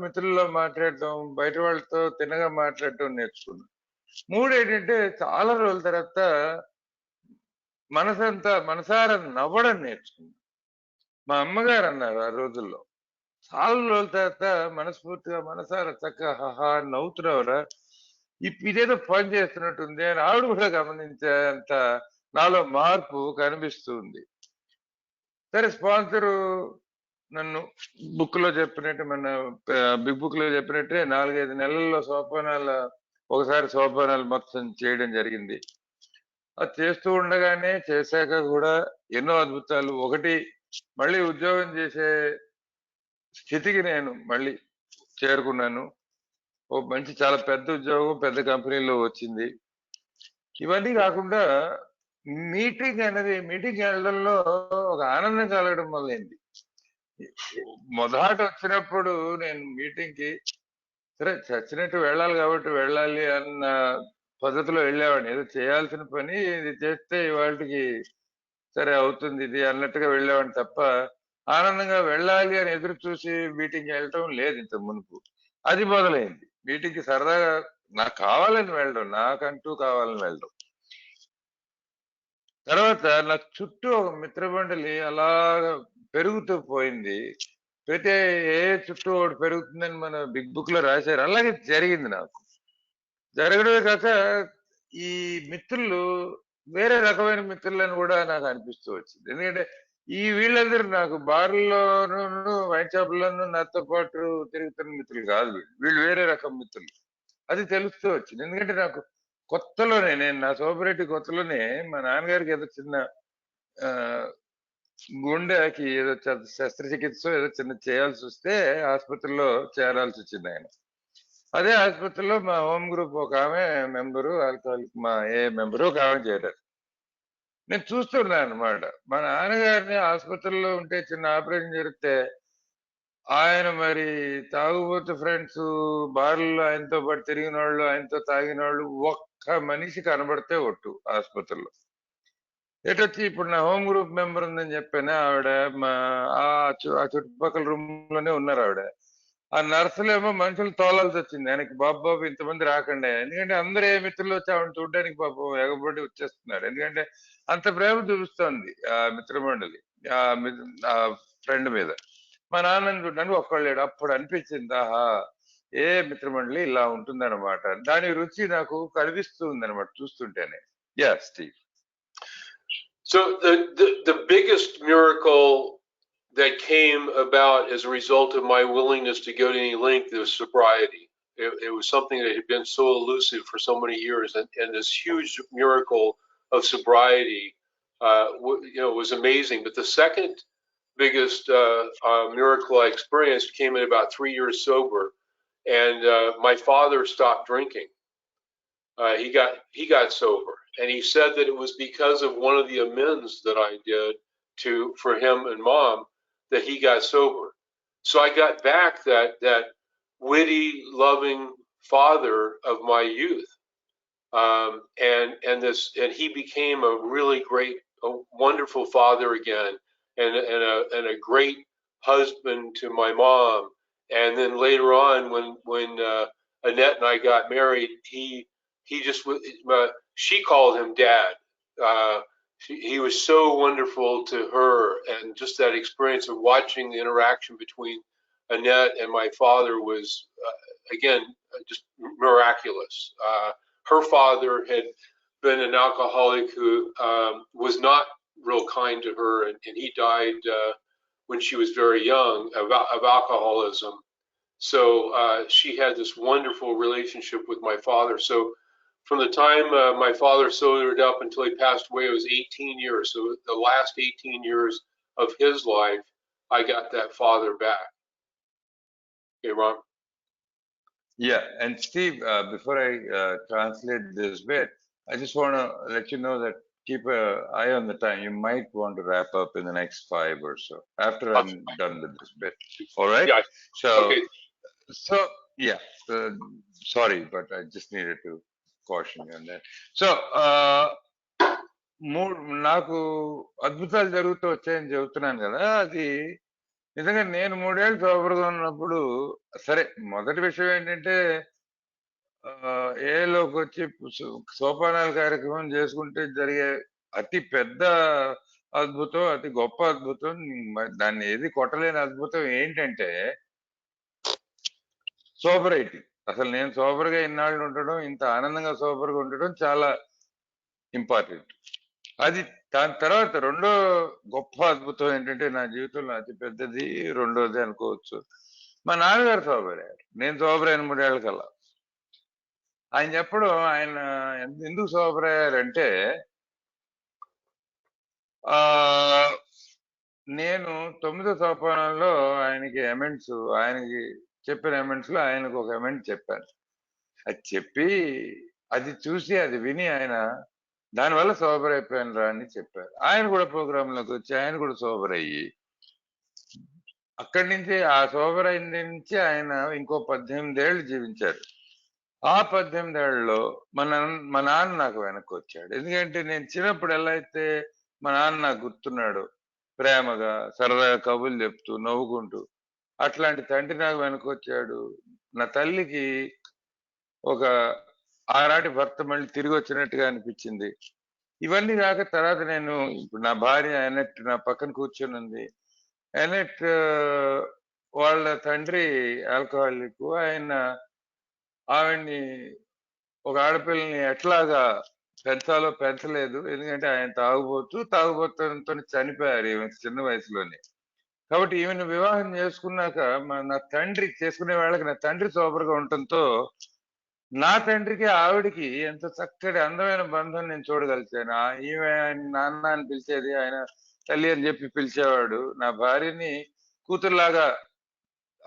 మిత్రుల్లో మాట్లాడటం, బయట వాళ్ళతో తిన్నగా మాట్లాడటం నేర్చుకున్నాను. 3 ఏంటంటే, చాలా రోజుల తర్వాత మనసారా నవ్వడం నేర్చుకున్నాను. మా అమ్మగారు అన్నారు ఆ రోజుల్లో, చాలా రోజుల తర్వాత మనస్ఫూర్తిగా మనసారా చక్కగా హహా నవ్వుతున్నావురా, ఇదేదో పని చేస్తున్నట్టుంది అని ఆవిడ కూడా గమనించేంత నాలో మార్పు కనిపిస్తుంది. సరే, స్పాన్సరు నన్ను బిగ్ బుక్ లో చెప్పినట్టే 4-5 నెలల్లో సోపానాల ఒకసారి సోపానాలు మొత్తం చేయడం జరిగింది. అది చేస్తూ ఉండగానే చేశాక కూడా ఎన్నో అద్భుతాలు. ఒకటి, మళ్ళీ ఉద్యోగం చేసే స్థితికి నేను మళ్ళీ చేరుకున్నాను. ఓ మంచి చాలా పెద్ద ఉద్యోగం పెద్ద కంపెనీలో వచ్చింది. ఇవన్నీ కాకుండా మీటింగ్ వెళ్ళడంలో ఒక ఆనందం కలగడం మొదలైంది. మొదట వచ్చినప్పుడు నేను మీటింగ్ కి సరే చచ్చినట్టు వెళ్ళాలి కాబట్టి వెళ్ళాలి అన్న పద్ధతిలో వెళ్ళేవాడిని. ఏదో చేయాల్సిన పని ఇది చేస్తే ఇవాళకి సరే అవుతుంది ఇది అన్నట్టుగా వెళ్ళేవాడిని తప్ప ఆనందంగా వెళ్ళాలి అని ఎదురు చూసి మీటింగ్ వెళ్ళటం లేదు ఇంత మునుపు. అది మొదలైంది. మీటింగ్ కి సరదాగా నాకు కావాలని వెళ్ళడం, నాకంటూ కావాలని వెళ్ళడం. తర్వాత నా చుట్టూ ఒక మిత్రమండలి అలాగా పెరుగుతూ పోయింది. ప్రతి ఏ చుట్టూ ఒకటి పెరుగుతుందని మన బిగ్ బుక్ లో రాశారు. అలాగే జరిగింది నాకు. జరగడమే కాక ఈ మిత్రులు వేరే రకమైన మిత్రులని కూడా నాకు అనిపిస్తూ వచ్చింది. ఎందుకంటే ఈ వీళ్ళందరూ నాకు బార్లోనూ వైన్ షాపుల్లోనూ నాతో పాటు తిరుగుతున్న మిత్రులు కాదు. వీళ్ళు వేరే రకం మిత్రులు. అది తెలుస్తూ వచ్చింది. ఎందుకంటే నాకు కొత్తలోనే నేను నా సోపరేటి కొత్తలోనే మా నాన్నగారికి ఏదో చిన్న ఆ గుండెకి ఏదో శస్త్రచికిత్స ఏదో చిన్న చేయాల్సి వస్తే ఆసుపత్రిలో చేరాల్సి వచ్చింది ఆయన. అదే ఆసుపత్రిలో మా హోమ్ గ్రూప్ ఒక ఆమె మెంబరు, ఆల్కహాలిక్ మా ఏ మెంబరు ఒక ఆమె చేరారు. నేను చూస్తున్నాను అనమాట. మా నాన్నగారిని ఆసుపత్రిలో ఉంటే చిన్న ఆపరేషన్ జరిగితే ఆయన మరి తాగుబోతు ఫ్రెండ్స్, బార్లలో ఆయనతో పాటు తిరిగిన వాళ్ళు, ఆయనతో తాగిన వాళ్ళు ఒక్క మనిషి కనబడితే ఒట్టు ఆసుపత్రిలో. ఎటొచ్చి ఇప్పుడు నా హోమ్ గ్రూప్ మెంబర్ ఉందని చెప్పాను ఆవిడ మా ఆ చుట్టుపక్కల రూమ్ లోనే ఉన్నారు ఆవిడ. ఆ నర్సులేమో మనుషులు తోలాల్సి వచ్చింది ఆయనకి, బాబు బాబు ఇంతమంది రాకండి. ఎందుకంటే అందరు ఏ మిత్రులు వచ్చి ఆవిడ చూడడానికి పాపం ఎగబడి వచ్చేస్తున్నారు. ఎందుకంటే అంత ప్రేమ చూపిస్తోంది ఆ మిత్రమండలి ఆ ఫ్రెండ్ మీద. మా నాన్నని చూడడానికి ఒక్కళ్ళేడు. అప్పుడు అనిపించింది ఆహా ఏ మిత్రమండలి ఇలా ఉంటుందన్నమాట. దాని రుచి నాకు కనిపిస్తుంది అనమాట చూస్తుంటేనే. Yeah Steve. So the biggest miracle that came about as a result of my willingness to go to any length was sobriety. It was something that had been so elusive for so many years, and this huge miracle of sobriety, was amazing. But the second biggest miracle I experienced came in about 3 years sober, and my father stopped drinking. He got sober, and he said that it was because of one of the amends that I did for him and mom that he got sober. So I got back that witty, loving father of my youth, and he became a really great, a wonderful father again, and a great husband to my mom. And then later on, when Annette and I got married, he just she called him dad. He was so wonderful to her, and just that experience of watching the interaction between Annette and my father was again just miraculous. Her father had been an alcoholic who was not real kind to her, and he died when she was very young of alcoholism. So she had this wonderful relationship with my father. So from the time my father sobered up until he passed away, it was 18 years. So the last 18 years of his life, I got that father back. Okay, Ron? Yeah, and Steve, before I translate this bit, I just want to let you know that keep an eye on the time. You might want to wrap up in the next 5 or so after I'm done with this bit. All right? Yeah. So, Okay. so yeah, sorry, but I just needed to caution you on that. So, నాకు అద్భుతాలు జరుగుతూ వచ్చాయని చెబుతున్నాను కదా, అది నిజంగా నేను 3 ఏళ్ళు సోబర్‌గా ఉన్నప్పుడు సరే మొదటి విషయం ఏంటంటే ఏలోకొచ్చి సోపానాల కార్యక్రమం చేసుకుంటే జరిగే అతి పెద్ద అద్భుతం, అతి గొప్ప అద్భుతం, దాన్ని ఏది కొట్టలేని అద్భుతం ఏంటంటే సోబరైటీ. అసలు నేను సోబర్‌గా ఇన్నాళ్ళు ఉండడం, ఇంత ఆనందంగా సోబర్‌గా ఉండడం చాలా ఇంపార్టెంట్. అది దాని తర్వాత రెండో గొప్ప అద్భుతం ఏంటంటే నా జీవితంలో అతి పెద్దది రెండోది అనుకోవచ్చు. మా నాన్నగారు సోబర్ అయ్యారు. నేను సోబర్ అయిన 3 ఏళ్ల కల్లా. ఆయన చెప్పడం ఆయన ఎందుకు సోబర్ అయ్యారంటే ఆ నేను 9వ సోపానంలో ఆయనకి అమెండ్స్ ఆయనకి చెప్పిన అమెండ్స్ లో ఆయనకు ఒక అమెండ్ చెప్పాను. అది చెప్పి అది చూసి అది విని ఆయన దానివల్ల సోబర్ అయిపోయాను రా అని చెప్పారు. ఆయన కూడా ప్రోగ్రామ్ లోకి వచ్చి ఆయన కూడా సోబర్ అయ్యి అక్కడి నుంచి ఆ సోబర్ అయిన నుంచి ఆయన ఇంకో 18 ఏళ్ళు జీవించారు. ఆ 18 ఏళ్లలో మా నాన్న నాకు వెనక్కి వచ్చాడు. ఎందుకంటే నేను చిన్నప్పుడు ఎలా అయితే మా నాన్న నాకు గుర్తున్నాడు, ప్రేమగా సరదాగా కబుర్లు చెప్తూ నవ్వుకుంటూ, అట్లాంటి తండ్రి నాకు వెనక్కి వచ్చాడు. నా తల్లికి ఒక ఆనాటి భర్త మళ్ళీ తిరిగి వచ్చినట్టుగా అనిపించింది. ఇవన్నీ కాక తర్వాత నేను ఇప్పుడు నా భార్య ఎనెట్ నా పక్కన కూర్చొని ఉంది. ఎనెట్ వాళ్ళ తండ్రి ఆల్కహాలిక్. ఆయన ఆవిడ్ని ఒక ఆడపిల్లని ఎట్లాగా పెంచాలో పెంచలేదు. ఎందుకంటే ఆయన తాగుబోతుతో చనిపోయారు ఈమె చిన్న వయసులోనే. కాబట్టి ఈమెను వివాహం చేసుకున్నాక నా తండ్రి చేసుకునే వాళ్ళకి నా తండ్రి సోబర్గా ఉండటంతో నా తండ్రికి ఆవిడికి ఎంత చక్కటి అందమైన బంధం నేను చూడగలిగాను. ఈమె ఆయన నాన్న అని పిలిచేది, ఆయన తల్లి అని చెప్పి పిలిచేవాడు. నా భార్యని కూతురులాగా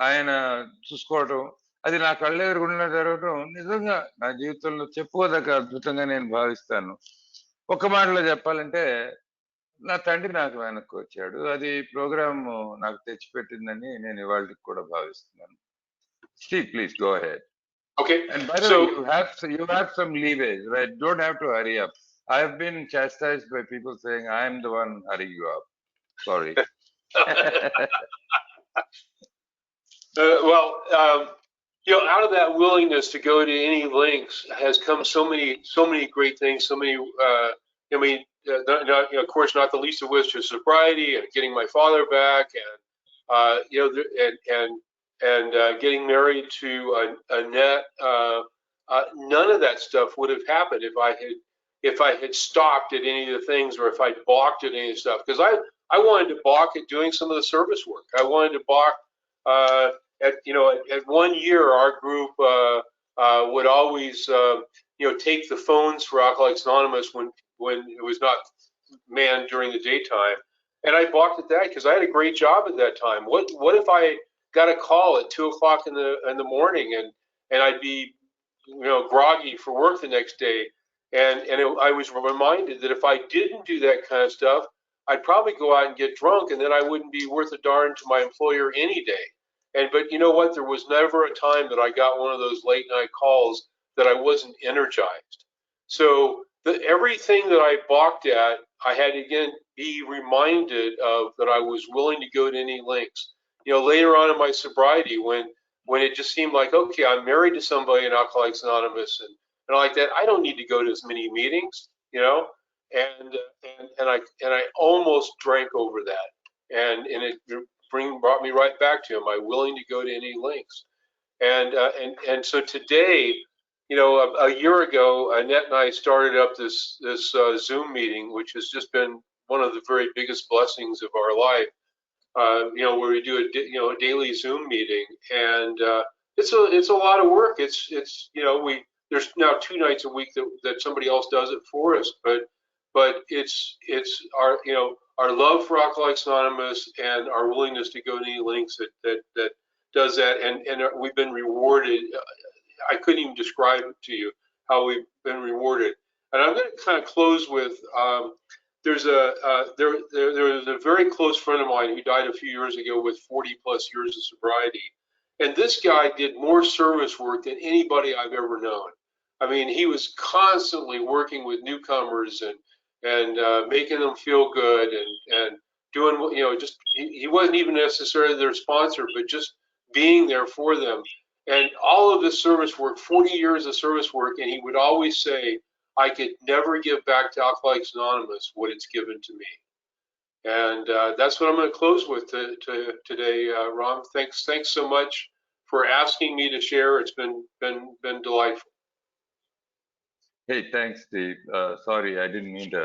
ఆయన చూసుకోవటం, అది నా కళ్ళెదురుగుండా జరగటం నిజంగా నా జీవితంలో చెప్పుకోదగ్గ అద్భుతంగా నేను భావిస్తాను. ఒక్క మాటలో చెప్పాలంటే నా తండ్రి నాకు వెనక్కి వచ్చాడు. అది ప్రోగ్రామ్ నాకు తెచ్చిపెట్టిందని నేను ఇవాళకి కూడా భావిస్తున్నాను. Steve, please go ahead. Okay. And by the way, you have some leeway, right? Don't have to hurry up. I have been chastised by people saying I am the one hurrying you up. Sorry. Well, out of that willingness to go to any lengths has come so many great things. So many, of course, not the least of which is sobriety and getting my father back, and getting married to Annette. None of that stuff would have happened if I had stopped at any of the things, or if I'd balked at any of the stuff. Because I wanted to balk at doing some of the service work. I wanted to balk. At 1 year, our group would always take the phones for Alcoholics Anonymous when it was not manned during the daytime, and I balked at that because I had a great job at that time. What if I got a call at 2 o'clock in the morning, and I'd be groggy for work the next day, and I was reminded that if I didn't do that kind of stuff, I'd probably go out and get drunk, and then I wouldn't be worth a darn to my employer any day. But you know what? There was never a time that I got one of those late night calls that I wasn't energized. So everything that I balked at, I had to again be reminded of that I was willing to go to any lengths. Later on in my sobriety, when it just seemed like, okay, I'm married to somebody in Alcoholics Anonymous, and like that, I don't need to go to as many meetings, and I almost drank over that, and it brought me right back to, am I willing to go to any lengths? And so today, a year ago, Annette and I started up this Zoom meeting, which has just been one of the very biggest blessings of our life. Where we do a daily Zoom meeting, and it's a lot of work. There's now 2 nights a week that somebody else does it for us, but it's our love for Alcoholics Anonymous and our willingness to go to any lengths that does that, and we've been rewarded. I couldn't even describe it to you how we've been rewarded. And I'm going to kind of close with there's there was a very close friend of mine who died a few years ago with 40 plus years of sobriety, and this guy did more service work than anybody I've ever known. I mean, he was constantly working with newcomers and making them feel good and doing just he wasn't even necessarily their sponsor, but just being there for them. And all of this service work, 40 years of service work, and he would always say, I could never give back to Alcoholics Anonymous what it's given to me. And that's what I'm going to close with today, Ram. Thanks so much for asking me to share. It's been delightful. Hey, thanks, Steve. Sorry, I didn't mean to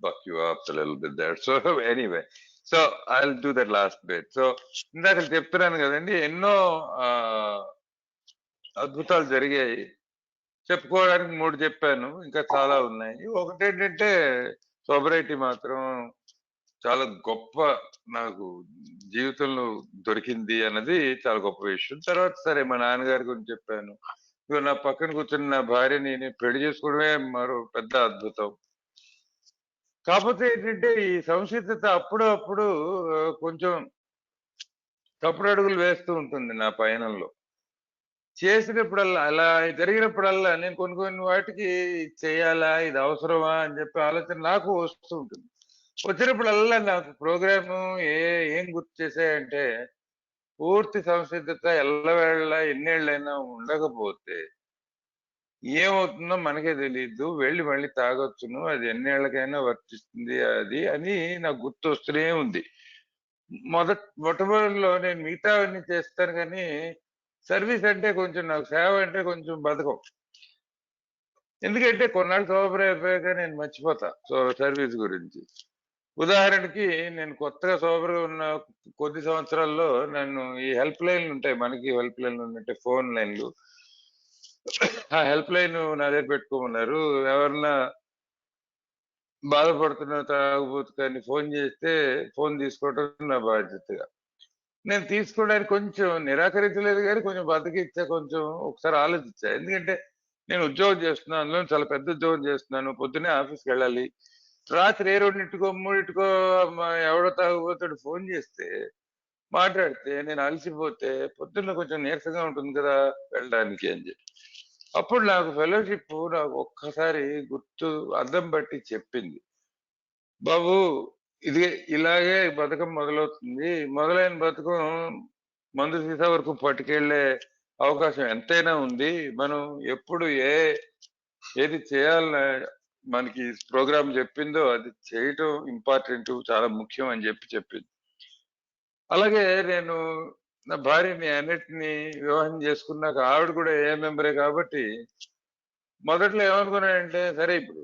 buck you up a little bit there. So anyway, so I'll do that last bit. So ఇందాక చెప్తున్నాను కదండి, ఎన్నో అద్భుతాలు జరిగాయి. చెప్పుకోవడానికి 3 చెప్పాను. ఇంకా చాలా ఉన్నాయి. ఒకటేంటంటే సోబరైటీ మాత్రం చాలా గొప్ప నాకు జీవితంలో దొరికింది అన్నది చాలా గొప్ప విషయం. తర్వాత సరే మా నాన్నగారి గురించి చెప్పాను. ఇగో నా పక్కన కూర్చున్న నా భార్యని నేను పెళ్లి చేసుకోవడమే మరో పెద్ద అద్భుతం. కాపోతే ఏంటంటే ఈ సంసిద్ధత అప్పుడు కొంచెం తప్పుడడుగులు వేస్తూ ఉంటుంది నా పయనంలో. చేసినప్పుడల్లా అలా జరిగినప్పుడల్లా నేను కొన్ని వాటికి ఇది చేయాలా? ఇది అవసరమా? అని చెప్పి ఆలోచన నాకు వస్తూ ఉంటుంది. వచ్చినప్పుడల్లా నాకు ప్రోగ్రాము ఏ ఏం గుర్తు చేశాయంటే, పూర్తి సంసిద్ధత ఎల్లవేళలా ఎన్నేళ్ళైనా ఉండకపోతే ఏమవుతుందో మనకే తెలీదు. వెళ్లి మళ్ళీ తాగొచ్చును. అది ఎన్నేళ్ళకైనా వర్తిస్తుంది అది అని నాకు గుర్తొస్తూనే ఉంది. మొట్టమొదట్లో నేను మిగతావన్నీ చేస్తాను గానీ, సర్వీస్ అంటే కొంచెం నాకు సేవ అంటే కొంచెం బద్ధకం. ఎందుకంటే కొన్నాళ్ళు సోబర్ అయిపోయాక నేను మర్చిపోతా. సర్వీస్ గురించి. ఉదాహరణకి నేను కొత్తగా సోబర్‌గా ఉన్న కొద్ది సంవత్సరాల్లో నన్ను ఈ హెల్ప్ లైన్‌లుంటాయి. మనకి హెల్ప్ లైన్‌లున్నట్టే ఫోన్ లైన్‌లు. ఆ హెల్ప్ లైన్ నా దగ్గర పెట్టుకోమన్నారు. ఎవరన్నా బాధపడుతున్న తాగుబోతు కానీ ఫోన్ చేస్తే ఫోన్ తీసుకోవడం నా బాధ్యతగా. నేను తీసుకోవడానికి కొంచెం నిరాకరించలేదు గానీ, కొంచెం బద్ధకిచ్చా. కొంచెం ఒకసారి ఆలోచించా. ఎందుకంటే, నేను ఉద్యోగం చేస్తున్నాను. అందులోను చాలా పెద్ద ఉద్యోగం చేస్తున్నాను. పొద్దున్నే ఆఫీస్‌కెళ్ళాలి. రాత్రి ఏ 2:00కో, 3:00కో ఎవడో తాగుబోతోడు ఫోన్ చేస్తే, మాట్లాడితే నేను అలసిపోతే, పొద్దున్న కొంచెం నీరసంగా ఉంటుంది కదా! వెళ్ళడానికి అని చెప్పి. అప్పుడు నాకు ఫెలోషిప్ నాకు ఒక్కసారి గుర్తు అద్దం పట్టి చెప్పింది. బాబు ఇది ఇలాగే బతకం మొదలవుతుంది. మొదలైన బతుకం మందు సీసా వరకు పట్టుకెళ్ళే అవకాశం ఎంతైనా ఉంది. మనం ఎప్పుడు ఏది చేయాలన మనకి ప్రోగ్రామ్ చెప్పిందో అది చేయటం ఇంపార్టెంట్ చాలా ముఖ్యం అని చెప్పింది. అలాగే నేను నా భార్యని అన్నిటిని వివాహం చేసుకున్నాక ఆవిడ కూడా ఏ మెంబరే కాబట్టి మొదట్లో ఏమనుకున్నానంటే సరే ఇప్పుడు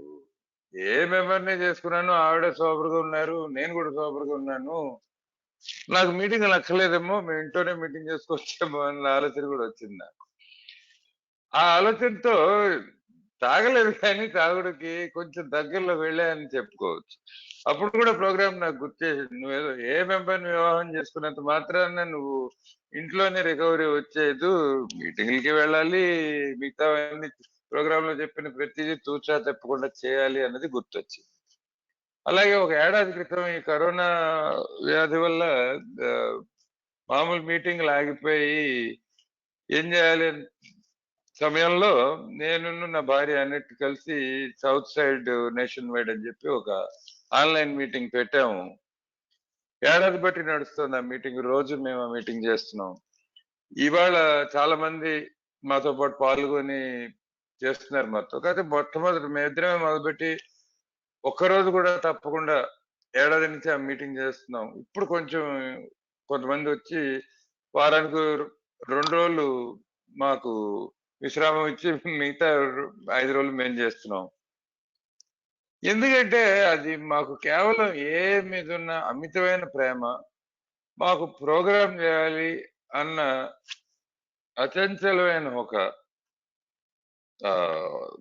ఏ మెంబర్‌ని చేసుకున్నాను. ఆవిడ సోబర్‌గా ఉన్నారు. నేను కూడా సోబర్‌గా ఉన్నాను. నాకు మీటింగులు అక్కర్లేదేమో! మేము ఇంట్లోనే మీటింగ్ చేసుకోవచ్చేమో అన్న ఆలోచన కూడా వచ్చింది నాకు. ఆ ఆలోచనతో తాగలేదు కానీ తాగుడుకి కొంచెం దగ్గరలో వెళ్ళానని చెప్పుకోవచ్చు. అప్పుడు కూడా ప్రోగ్రామ్ నాకు గుర్తు చేసింది. నువ్వేదో ఏ మెంబర్‌ని వివాహం చేసుకున్నంత మాత్రాన నువ్వు ఇంట్లోనే రికవరీ వచ్చేదు. మీటింగులకి వెళ్ళాలి. మిగతావన్నీ ప్రోగ్రామ్‌లో చెప్పిన ప్రతీదీ తూచా తప్పకుండా చేయాలి అన్నది గుర్తొచ్చింది. అలాగే ఒక ఏడాది క్రితం ఈ కరోనా వ్యాధి వల్ల ఆహ్, మామూలు మీటింగులు ఆగిపోయి ఏం చేయాలి అని సమయంలో నేనును నా భార్య అన్నిటి కలిసి సౌత్ సైడ్ నేషన్ వైడ్ అని చెప్పి ఒక ఆన్‌లైన్ మీటింగ్ పెట్టాము. ఏడాది బట్టి నడుస్తుంది ఆ మీటింగ్. రోజు మేము ఆ మీటింగ్ చేస్తున్నాం. ఇవాళ చాలా మంది మాతో పాటు పాల్గొని చేస్తున్నారు మాతో. కాకపోతే మొట్టమొదటి మేమిద్దరమే మొదలుపెట్టి ఒక్కరోజు కూడా తప్పకుండా ఏడాది నుంచి ఆ మీటింగ్ చేస్తున్నాం. ఇప్పుడు కొంచెం కొంతమందొచ్చి వారానికి 2 రోజులు మాకు విశ్రామం ఇచ్చి మిగతా 5 రోజులు మేము చేస్తున్నాం. ఎందుకంటే అది మాకు కేవలం మీదున్న అమితమైన ప్రేమ, మాకు ప్రోగ్రామ్ చేయాలి అన్న అచంచలమైన ఒక ఆహ్,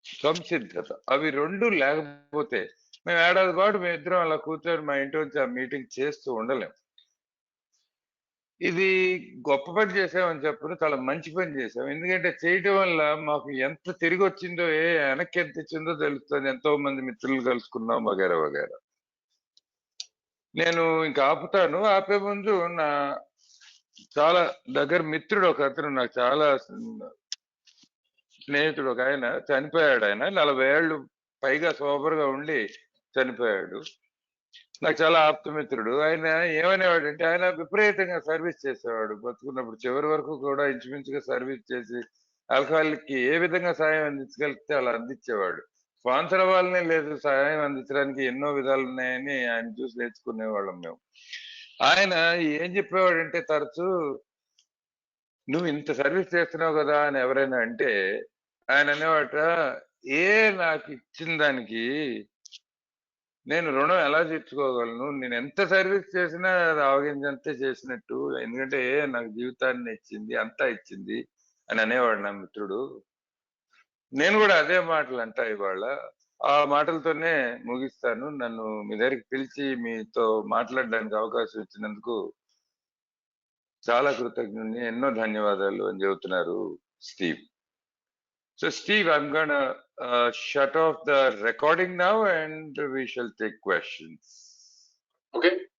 సంసిద్ధత. అవి 2 లేకపోతే మేము ఏడాది పాటు మేమిద్దరం అలా కూర్చొని మా ఇంట్లోంచి ఆ మీటింగ్ చేస్తూ ఉండలేం. ఇది గొప్ప పని చేశామని చెప్పను. చాలా మంచి పని చేశాం. ఎందుకంటే చేయటం వల్ల మాకు ఎంత తిరిగొచ్చిందో, వెనక్కి ఎంత ఇచ్చిందో తెలుస్తది. ఎంతో మంది మిత్రులు కలుసుకున్నాం వగైరా, వగైరా. నేను ఇంక ఆపుతాను. ఆపే ముందు నా చాలా దగ్గర మిత్రుడు ఒకతను నాకు చాలా స్నేహితుడు ఒకాయన చనిపోయాడాయన. 40 ఏళ్ళు పైగా సోబర్‌గా ఉండి చనిపోయాడు. నాకు చాలా ఆప్తమిత్రుడు. ఆయన ఏమనేవాడంటే, ఆయన విపరీతంగా సర్వీస్ చేసేవాడు. బతుకున్నప్పుడు చివరి వరకు కూడా ఇంచుమించుగా సర్వీస్ చేసి, ఆల్కహాలిక్‌కి ఏ విధంగా సాయం అందించగలిగితే అలా అందించేవాడు. స్పాన్సర్ అవ్వాలనే లేదు, సహాయం అందించడానికి ఎన్నో విధాలున్నాయని ఆయన చూసి నేర్చుకునేవాళ్ళం మేము. ఆయన ఏం చెప్పేవాడంటే తరచూ, "నువ్వు ఇంత సర్వీస్ చేస్తున్నావు గదా!" అని ఎవరైనా అంటే, ఆయన అనేవాట, "ఏ నాకిచ్చిన దానికి నేను రుణం ఎలా తీర్చుకోగలను? నేనెంత సర్వీస్ చేసినా అది ఆవగింజంతే చేసినట్టు. ఎందుకంటే నాకు జీవితాన్ని ఇచ్చింది, అంతా ఇచ్చింది" అని అనేవాడు నా మిత్రుడు. నేను కూడా అదే మాటలు అంటా ఇవాళ. ఆ మాటలతోనే ముగిస్తాను. నన్ను మీ దగ్గరికి పిలిచి మీతో మాట్లాడడానికి అవకాశం ఇచ్చినందుకు చాలా కృతజ్ఞుడిని. ఎన్నో ధన్యవాదాలు అని చెబుతున్నారు Steve. So Steve, I'm gonna shut off the recording now and we shall take questions. Okay.